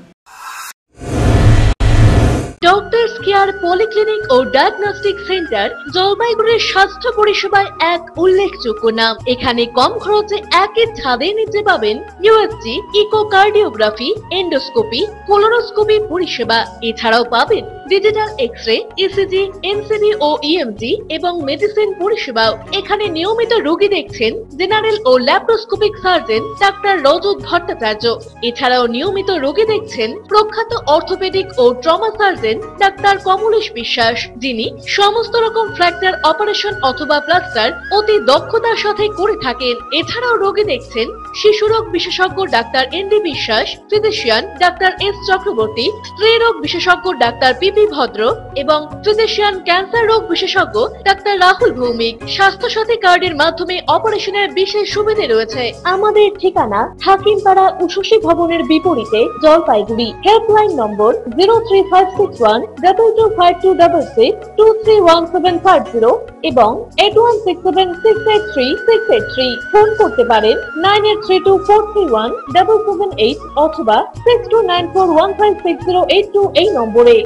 ডক্টরস কেয়ার পলিক্লিনিক ও ডায়াগনস্টিক সেন্টার জলপাইগুড়ির স্বাস্থ্য পরিষেবায় এক উল্লেখযোগ্য নাম। এখানে কম খরচে একই ছাদের নিচে পাবেন ইউএসজি, ইকোকার্ডিওগ্রাফি, এন্ডোস্কোপি, কোলোনোস্কোপি পরিষেবা। এছাড়াও পাবেন ডিজিটাল এক্স-রে, ইসিজি, এনসিবি ও ইএমজি এবং মেডিসিন পরিষেবাও। এখানে নিয়মিত রোগী দেখছেন জেনারেল ও ল্যাপ্রোস্কোপিক সার্জন ডাক্তার রজত ভট্টাচার্য। এছাড়াও নিয়মিত রোগী দেখছেন প্রখ্যাত অর্থোপেডিক ও ট্রমা সার্জন ডাক্তার কমলেশ বিশ্বাস, যিনি সমস্ত রকম ফ্র্যাকচার অপারেশন অথবা প্লাস্টার অতি দক্ষতার সাথে করে থাকেন। এছাড়াও রোগী দেখছেন শিশুরোগ বিশেষজ্ঞ ডাক্তার এনডি বিশ্বাস, ফিজিশিয়ান ডাক্তার এস চক্রবর্তী, স্ত্রী রোগ বিশেষজ্ঞ ডাক্তার পিপি ভদ্র এবং ফিজিশিয়ান ক্যান্সার রোগ বিশেষজ্ঞ ডাক্তার রাহুল ভৌমিক। স্বাস্থ্য সাথী কার্ডের মাধ্যমে অপারেশনের বিশেষ সুবিধা রয়েছে। আমাদের ঠিকানা হাকিমপাড়া উষসী ভবনের বিপরীতে জলপাইগুড়ি। হেল্পলাইন নম্বর 03561225266, 231750 এবং 8167683683। ফোন করতে পারেন 9832431778 অথবা 6294156082 এই নম্বরে।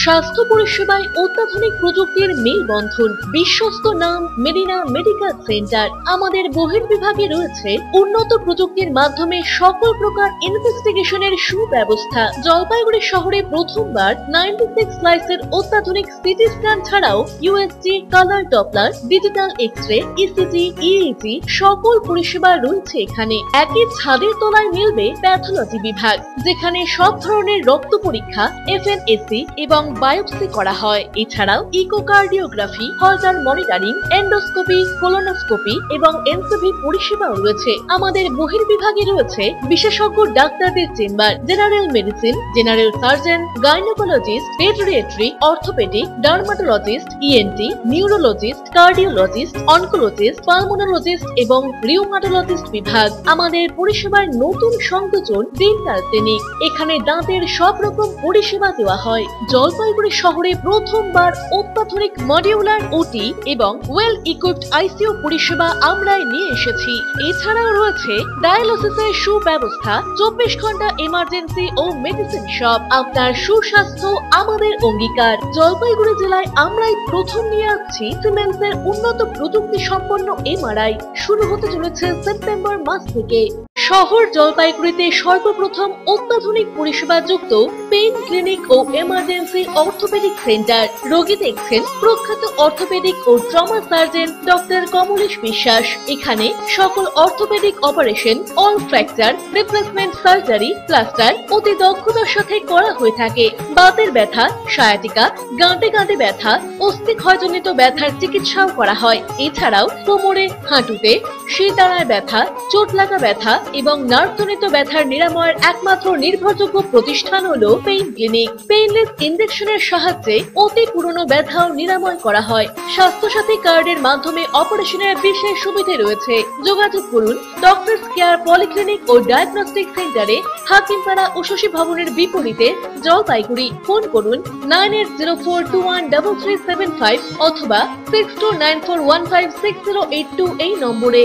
স্বাস্থ্য পরিষেবায় অত্যাধুনিক প্রযুক্তির মেলবন্ধন, বিশ্বস্ত নাম মেডিনা মেডিকেল সেন্টার। আমাদের বহির্বিভাগে রয়েছে উন্নত প্রযুক্তির মাধ্যমে সকল প্রকার ইনভেস্টিগেশনের সুব্যবস্থা। জলপাইগুড়ি শহরে প্রথমবার 96 স্লাইসের অত্যাধুনিক সিটি স্ক্যান ছাড়াও USG, colour doppler, digital X-ray, ECG, EEG সকল পরিষেবা রয়েছে এখানে। একই ছাদের তলায় মিলবে প্যাথোলজি বিভাগ, যেখানে সব ধরনের রক্ত পরীক্ষা, এফএনএসি এবং বায়োপসি করা হয়। এছাড়াও ইকোকার্ডিওগ্রাফি, হলটার মনিটরিং, এন্ডোস্কোপি, কোলোনোস্কোপি এবং এনসিবি পরিষেবাও রয়েছে। আমাদের বহির্বিভাগে রয়েছে বিশেষজ্ঞ ডাক্তারদের chamber, general medicine, general surgeon, gynaecologist, পেডিয়াট্রি, orthopaedic, dermatologist, ENT, neurologist, cardiologist, oncologist, pulmonologist এবং রিউমাটোলজিস্ট বিভাগ। আমাদের পরিষেবার নতুন সংযোজন ডেন্টাল ক্লিনিক। এখানে দাঁতের সব রকম পরিষেবা দেওয়া হয়। জলপাইগুড়ি শহরে প্রথমবার অত্যাধুনিক মডিউলার ওটি এবং ওয়েল ইকুইপড আইসিইউ পরিষেবা আমরাই নিয়ে এসেছি। এছাড়াও রয়েছে ডায়ালিসিসের সুব্যবস্থা, 24 ঘন্টা এমার্জেন্সি ও মেডিসিন শপ। আপনার সুস্বাস্থ্য আমাদের অঙ্গীকার। জলপাইগুড়ি জেলায় আমরাই প্রথম নিয়ে আসছি সিমেন্সের উন্নত প্রযুক্তি সম্পন্ন এমআরআই। শুরু হতে চলেছে সেপ্টেম্বর মাস থেকে। শহর জলপাইগুড়িতে সর্বপ্রথম অত্যাধুনিক পরিষেবা যুক্ত পেইন ক্লিনিক ও এমার্জেন্সি অর্থোপেডিক সেন্টার। রোগী দেখছেন প্রখ্যাত অর্থোপেডিক ও ট্রমা সার্জন ডক্টর কমলেশ বিশ্বাস। এখানে সকল orthopaedic operation, all fracture, replacement surgery, plaster অতি দক্ষতার সাথে করা হয়ে থাকে। বাতের ব্যথা, সায়াটিকা, গাঁটে গাঁটে ব্যথা, অস্থি ক্ষয়জনিত ব্যথার চিকিৎসাও করা হয়। এছাড়াও কোমরে, হাঁটুতে, শিরদাঁড়ায় ব্যথা, চোট লাগা ব্যথা এবং নার্ভজনিত ব্যথার নিরাময়ের একমাত্র নির্ভরযোগ্য প্রতিষ্ঠান হলো পেইন ক্লিনিক। পেইনলেস ইনজেকশনের সাহায্যে অতি পুরনো ব্যথাও নিরাময় করা হয়। স্বাস্থ্যসাথী কার্ডের মাধ্যমে অপারেশনের বিশেষ সুবিধা রয়েছে। যোগাযোগ করুন ডক্টরস কেয়ার পলিক্লিনিক ও ডায়াগনস্টিক সেন্টারে, হাকিমপাড়া উষসী ভবনের বিপরীতে জলপাইগুড়ি। ফোন করুন 9804213375 অথবা 6294156082 এই নম্বরে।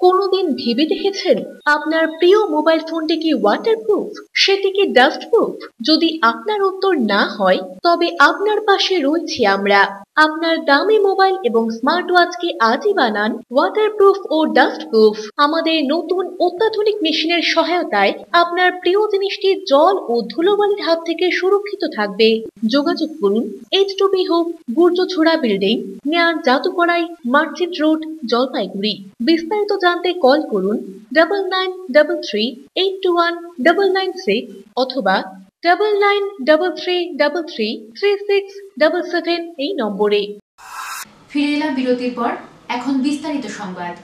কোনোদিন ভেবে দেখেছেন আপনার প্রিয় মোবাইল ফোনটি কি ওয়াটারপ্রুফ, সেটি কি ডাস্টপ্রুফ? যদি আপনার উত্তর না হয় তবে আপনার পাশে রয়েছি আমরা। আপনার দামি মোবাইল এবং স্মার্ট ওয়াচকে আজই বানান ওয়াটারপ্রুফ ও ডাস্টপ্রুফ। আমাদের নতুন অত্যাধুনিক মেশিনের সহায়তায় আপনার প্রিয় জিনিসটি জল ও ধুলোবালির হাত থেকে সুরক্ষিত থাকবে। যোগাযোগ করুন H2B Hope Gurjochhara building, near Jadukorai, Merchant Road, Jalpaiguri. বিস্তারিত জানতে কল করুন 9933821996 অথবা 9933333677 এই নম্বরে। ফিরে এলাম বিরতির পর, এখন বিস্তারিত সংবাদ।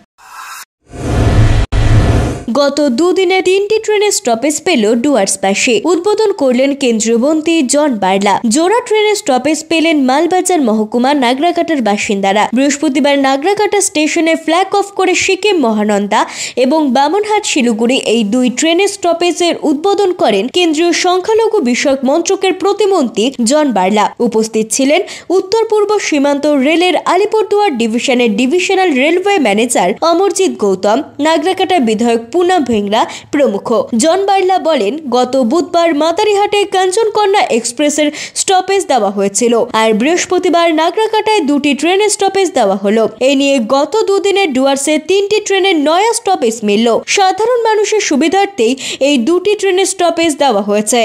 গত দুদিনে 3টি ট্রেনের স্টপেজ পেল ডুয়ার্সবাসী। উদ্বোধন করলেন কেন্দ্রীয় মন্ত্রী জন বার্লা। জোড়া ট্রেনের স্টপেজ পেলেন মালবাজার মহকুমা নাগরাকাটার বাসিন্দারা। বৃহস্পতিবার নাগরাকাটা স্টেশনে ফ্ল্যাগ অফ করে সিকিম মহানন্দা এবং বামনহাট শিলিগুড়ি এই দুই ট্রেনের স্টপেজের উদ্বোধন করেন কেন্দ্রীয় সংখ্যালঘু বিষয়ক মন্ত্রকের প্রতিমন্ত্রী জন বার্লা। উপস্থিত ছিলেন উত্তর পূর্ব সীমান্ত রেলের আলিপুরদুয়ার ডিভিশনের divisional railway manager Amarjit Gautam, Nagrakata বিধায়ক পুনা ভেংরা প্রমুখ। জন বার্লা বলেন, গত বুধবার মাতারিহাটে কাঞ্চনকন্যা এক্সপ্রেসের স্টপেজ দেওয়া হয়েছিল আর বৃহস্পতিবার নাগরাকাটায় 2টি ট্রেনের স্টপেজ দেওয়া হলো। এ নিয়ে গত দুদিনে ডুয়ার্সে 3টি ট্রেনের নয়া স্টপেজ মিলল। সাধারণ মানুষের সুবিধার্থেই এই 2টি ট্রেনের স্টপেজ দেওয়া হয়েছে।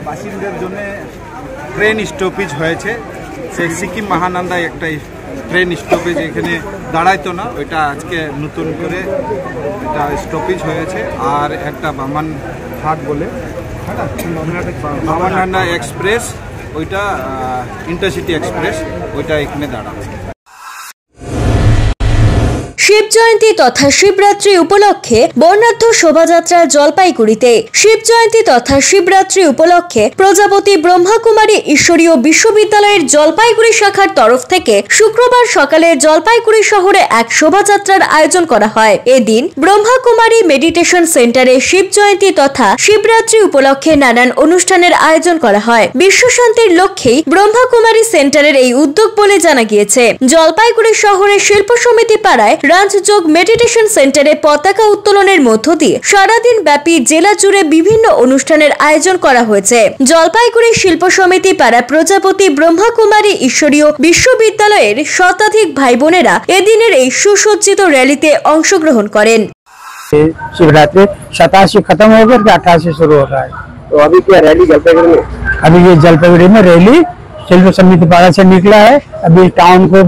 বাসিন্দাদের জন্য ট্রেন স্টপেজ হয়েছে। সেই সিকিম মহানন্দা একটা ট্রেন স্টপেজ এখানে দাঁড়াইতো না, ওইটা আজকে নতুন করে এটা স্টপেজ হয়েছে। আর একটা বামনহাট বলে বামনহান্ডা এক্সপ্রেস, ওইটা ইন্টারসিটি এক্সপ্রেস, ওইটা এখানে দাঁড়াবে। শিব জয়ন্তী তথা শিবরাত্রি উপলক্ষে বর্ণাঢ্য শোভাযাত্রা জলপাইগুড়িতে। শিব জয়ন্তী তথা শিবরাত্রি উপলক্ষে প্রজাপতি ব্রহ্মাকুমারী ঈশ্বরীয় বিশ্ববিদ্যালয়ের জলপাইগুড়ি শাখার তরফ থেকে শুক্রবার সকালে জলপাইগুড়ি শহরে এক শোভাযাত্রার আয়োজন করা হয়। এদিন ব্রহ্মাকুমারী মেডিটেশন সেন্টারে শিব জয়ন্তী তথা শিবরাত্রি উপলক্ষে নানান অনুষ্ঠানের আয়োজন করা হয়। বিশ্ব শান্তির লক্ষ্যেই ব্রহ্মাকুমারী সেন্টারের এই উদ্যোগ বলে জানা গিয়েছে। জলপাইগুড়ি শহরের শিল্প সমিতি পাড়ায় রাজযোগ মেডিটেশন সেন্টারে পতাকা উত্তোলনের মধ্য দিয়ে সারাদিন ব্যাপী জেলা জুড়ে বিভিন্ন অনুষ্ঠানের আয়োজন করা হয়েছে। জলপাইগুড়ি শিল্প সমিতি পাড়া প্রজাপতি ব্রহ্মাকুমারী ঈশ্বরীয় বিশ্ববিদ্যালয়ের শতাধিক ভাই বোনেরা এদিনের এই সুসজ্জিত র্যালিতে অংশগ্রহণ করেন। शिवरात्रि 87 खत्म हो गया, 88 शुरू हो रहा है। तो अभी क्या रैली जलपाईगुड़ी में? अभी ये जलपाईगुड़ी में रैली शिल्प समिति पाड़ा से निकला है। अभी टाउन को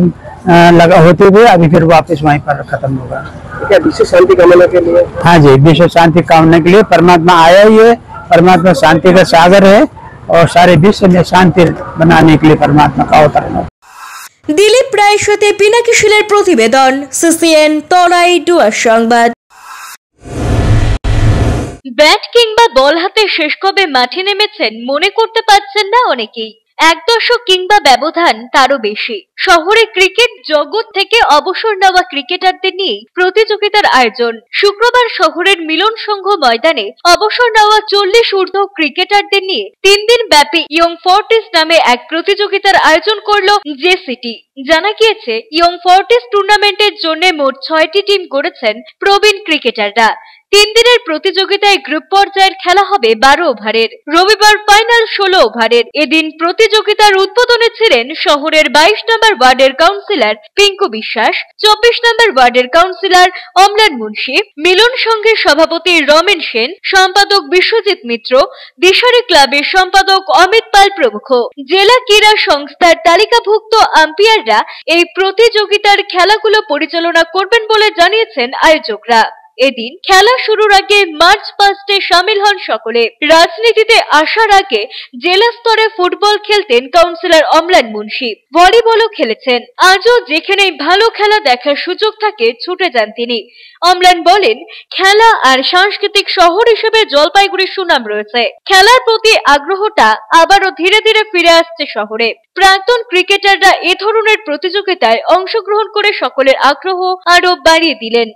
लगा होते हुए अभी फिर वापस वहीं पर खत्म होगा। क्या विश्व शांति कामना के लिए? हाँ जी, विश्व शांति कामना के लिए परमात्मा आया ही है। परमात्मा शांति का सागर है और सारे विश्व में शांति बनाने के लिए परमात्मा का अवतार है। দিলীপ রায়ের সাথে পিনাকি শীলের প্রতিবেদন, CCN তরাই ডুয়ার্স সংবাদ। ব্যাট কিংবা বল হাতে শেষ কবে মাঠে নেমেছেন মনে করতে পারছেন না অনেকেই। 1 দশক কিংবা ব্যবধান তারও বেশি। শহরে ক্রিকেট জগৎ থেকে অবসর নেওয়া ক্রিকেটারদের নিয়ে প্রতিযোগিতার আয়োজন। শুক্রবার শহরের মিলন সংঘ ময়দানে অবসর নেওয়া 40 ঊর্ধ্ব ক্রিকেটারদের নিয়ে 3 দিন ব্যাপী ইয়ং ফর্টিস নামে এক প্রতিযোগিতার আয়োজন করল জেসিটি। জানা গিয়েছে, ইয়ং ফর্টিস টুর্নামেন্টের জন্য মোট 6টি টিম গড়েছেন প্রবীণ ক্রিকেটাররা। 3 দিনের প্রতিযোগিতায় গ্রুপ পর্যায়ের খেলা হবে 12 ওভারের। রবিবার ফাইনাল 16 ওভারের। এদিন প্রতিযোগিতার উদ্বোধনে ছিলেন শহরের 22 নম্বর ওয়ার্ডের কাউন্সিলর পিঙ্কু বিশ্বাস, 24 নম্বর ওয়ার্ডের কাউন্সিলর অম্লান মুন্সি, মিলন সংঘের সভাপতি রমেন সেন, সম্পাদক বিশ্বজিৎ মিত্র, দিশারি ক্লাবের সম্পাদক অমিত পাল প্রমুখ। জেলা ক্রীড়া সংস্থার তালিকাভুক্ত আম্পায়াররা এই প্রতিযোগিতার খেলাগুলো পরিচালনা করবেন বলে জানিয়েছেন আয়োজকরা। এদিন খেলা শুরুর আগে মার্চ পাস্টে শামিল হন সকলে। রাজনীতিতে আসার আগে জেলা স্তরে ফুটবল খেলতেন কাউন্সিলর অম্লান মুন্সি, ভলিবলও খেলেছেন। আজও যেখানেই ভালো খেলা দেখার সুযোগ থাকে ছুটে যান তিনি। অম্লান বলেন, খেলা আর সাংস্কৃতিক শহর হিসেবে জলপাইগুড়ির সুনাম রয়েছে। খেলার প্রতি আগ্রহটা আবারও ধীরে ধীরে ফিরে আসছে শহরে। প্রাক্তন ক্রিকেটাররা এ ধরনের প্রতিযোগিতায় অংশগ্রহণ করে সকলের আগ্রহ আরো বাড়িয়ে দিলেন।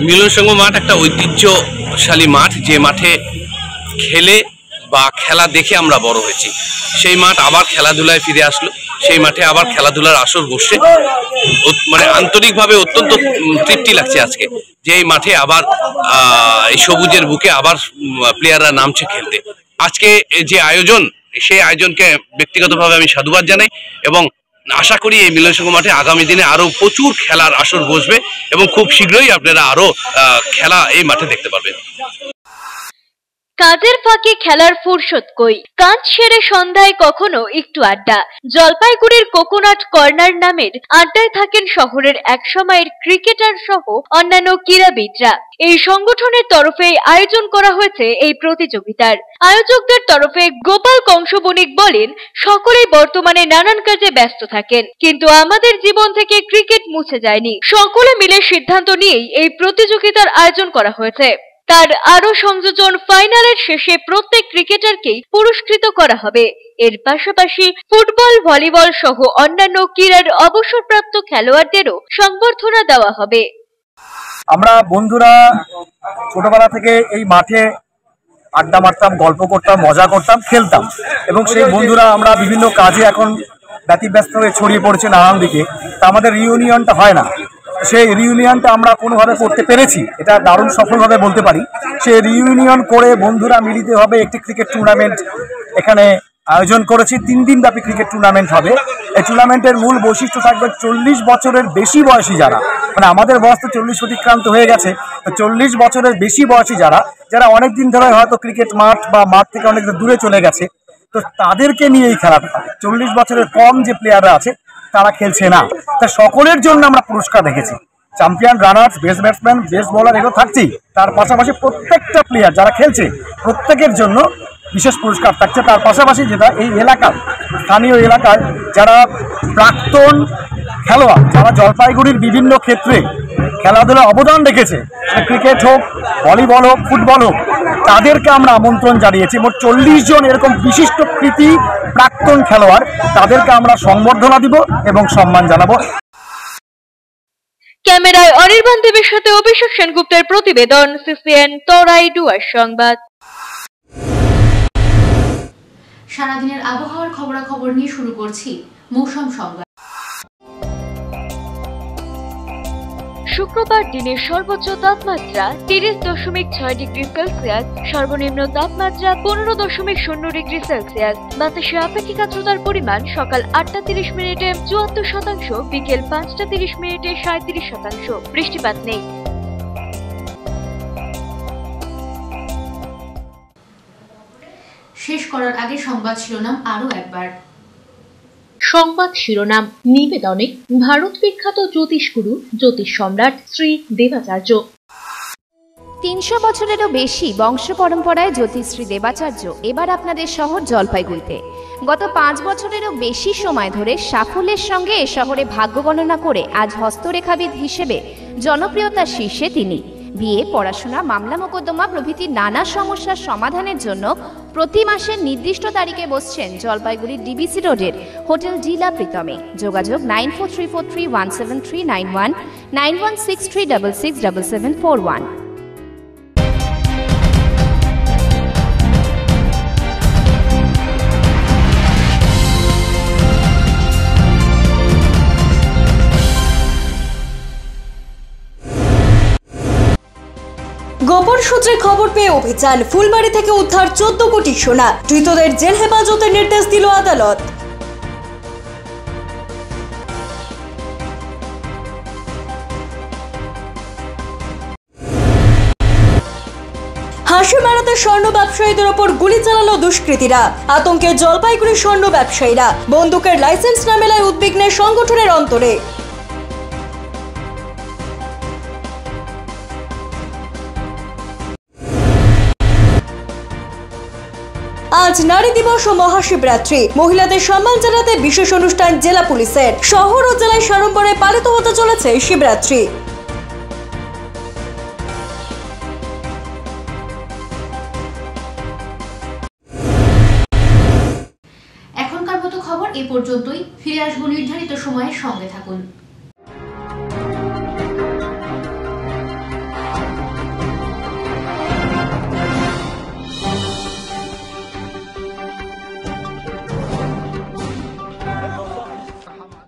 মিলন সংঘ মাঠ একটা ঐতিহ্যশালী মাঠ, যে মাঠে খেলে বা খেলা দেখে আমরা বড় হয়েছি। সেই মাঠ আবার খেলাধুলায় ফিরে আসলো, সেই মাঠে আবার খেলাধুলার আসর বসছে। মানে আন্তরিকভাবে অত্যন্ত তৃপ্তি লাগছে আজকে যে এই মাঠে আবার এই সবুজের বুকে আবার প্লেয়াররা নামছে খেলতে। আজকে যে আয়োজন, সেই আয়োজনকে ব্যক্তিগতভাবে আমি সাধুবাদ জানাই এবং আশা করি এই মিলনসংঘ মাঠে আগামী দিনে আরো প্রচুর খেলার আসর বসবে এবং খুব শীঘ্রই আপনারা আরো খেলা এই মাঠে দেখতে পাবেন। কাজের ফাঁকে খেলার ফুরসত কই, কাজ সেরে সন্ধ্যায় কখনো একটু আড্ডা। জলপাইগুড়ির কোকোনাট কর্নার নামের আড্ডায় থাকেন শহরের একসময়ের ক্রিকেটার সহ অন্যান্য ক্রীড়াবিদরা। এই সংগঠনের তরফে আয়োজন করা হয়েছে এই প্রতিযোগিতার। আয়োজকদের তরফে গোপাল কংসবণিক বলেন, সকলেই বর্তমানে নানান কাজে ব্যস্ত থাকেন, কিন্তু আমাদের জীবন থেকে ক্রিকেট মুছে যায়নি। সকলে মিলে সিদ্ধান্ত নিয়েই এই প্রতিযোগিতার আয়োজন করা হয়েছে। তার আরো সংযোজন, ফাইনালের শেষে প্রত্যেক ক্রিকেটারকেই পুরস্কৃত করা হবে। এর পাশাপাশি ফুটবল, ভলিবল সহ অন্যান্য ক্রীড়ার অবসরপ্রাপ্ত খেলোয়াড়দেরও সংবর্ধনা দেওয়া হবে। আমরা বন্ধুরা ছোটবেলা থেকে এই মাঠে আড্ডা মারতাম, গল্প করতাম, মজা করতাম, খেলতাম এবং সেই বন্ধুরা আমরা বিভিন্ন কাজে এখন ব্যতিব্যস্ত হয়ে ছড়িয়ে পড়েছে নানান দিকে। তা আমাদের রিউনিয়নটা হয় না। সেই রিউনিয়নটা আমরা কোনোভাবে করতে পেরেছি, এটা দারুণ সফলভাবে বলতে পারি। সেই রিউনিয়ন করে বন্ধুরা মিলিত হবে একটি ক্রিকেট টুর্নামেন্ট এখানে আয়োজন করেছি। 3 দিন ব্যাপী ক্রিকেট টুর্নামেন্ট হবে। এই টুর্নামেন্টের মূল বৈশিষ্ট্য থাকবে 40 বছরের বেশি বয়সী যারা, মানে আমাদের বয়স তো 40 অতিক্রান্ত হয়ে গেছে, তো 40 বছরের বেশি বয়সী যারা অনেক দিন ধরে হয়তো ক্রিকেট মাঠ বা মাঠ থেকে অনেক দূরে চলে গেছে, তো তাদেরকে নিয়ে এই খেলাটা হবে। 40 বছরের কম যে প্লেয়াররা আছে তারা খেলছে না, তা সকলের জন্য আমরা পুরস্কার রেখেছি। Champion, runners, best batsman, best bowler এগুলো থাকছেই, তার পাশাপাশি প্রত্যেকটা প্লেয়ার যারা খেলছে প্রত্যেকের জন্য বিশেষ পুরস্কার থাকছে। তার পাশাপাশি যেটা এই এলাকার স্থানীয় এলাকার যারা প্রাক্তন খেলোয়াড়, যারা জলপাইগুড়ির বিভিন্ন ক্ষেত্রে খেলাধুলায় অবদান রেখেছে, ক্রিকেট হোক, ভলিবল হোক, ফুটবল হোক, তাদেরকে আমরা আমন্ত্রণ জানিয়েছি। মোট 40 জন এরকম বিশিষ্ট কৃতি প্রাক্তন খেলোয়াড়, তাদেরকে আমরা সংবর্ধনা দিব এবং সম্মান জানাবো। ক্যামেরায় অনির্বাণ দেবের সাথে অভিষেক সেনগুপ্তের প্রতিবেদন, সিসিএন তরাই ডুয়ার সংবাদ। সারাদিনের আবহাওয়ার খবরাখবর নিয়ে শুরু করছি মৌসুম সংবাদ। শুক্রবার দিনের সর্বোচ্চ তাপমাত্রা 30.6 ডিগ্রি সেলসিয়াস, সর্বনিম্ন তাপমাত্রা 15.0 ডিগ্রি সেলসিয়াস। বাতাসে আপেক্ষিক আর্দ্রতার পরিমাণ সকাল 8টা 30 মিনিটে 74%, বিকেল 5টা 30 মিনিটে 37%। বৃষ্টিপাত নেই। শেষ করার আগে সংবাদ শিরোনাম আরো একবার। সংবাদ শিরোনাম নিবেদনে ভারত বিখ্যাত জ্যোতিষগুরু জ্যোতিষ সম্রাট শ্রী দেবাচার্য। 300 বছরেরও বেশি বংশ পরম্পরায় জ্যোতিশ্রী দেবাচার্য এবার আপনাদের শহর জলপাইগুড়িতে। গত 5 বছরেরও বেশি সময় ধরে সাফল্যের সঙ্গে এ শহরে ভাগ্য গণনা করে আজ হস্তরেখাবিদ হিসেবে জনপ্রিয়তার শীর্ষে তিনি। বিয়ে, পড়াশোনা, মামলা মোকদ্দমা প্রভৃতি নানা সমস্যার সমাধানের জন্য প্রতি মাসের নির্দিষ্ট তারিখে বসছেন জলপাইগুড়ির ডিবিসি রোডের হোটেল ডিলা প্রীতমে। যোগাযোগ 9434317391, 9163667741। গোপন সূত্রে খবর পেয়ে অভিযান, ফুলবাড়ি থেকে উদ্ধার 14 কোটি সোনা। ধৃতদের জেল হেফাজতের নির্দেশ দিল আদালত। হাসি মারাতে স্বর্ণ ব্যবসায়ীদের ওপর গুলি চালালো দুষ্কৃতীরা। আতঙ্কে জলপাইগুড়ি স্বর্ণ ব্যবসায়ীরা। বন্দুকের লাইসেন্স না মেলায় উদ্বিগ্ন সংগঠনের অন্তরে। আজ নারী দিবস ও মহাশিবরাত্রি। মহিলাদের সম্মান জানাতে বিশেষ অনুষ্ঠান জেলা পুলিশের। শহর ও জেলায় সাড়ম্বরে পালিত হতে চলেছে শিবরাত্রি। এখনকার মতো খবর এ পর্যন্তই। ফিরে আসবো নির্ধারিত সময়ের সঙ্গে থাকুন।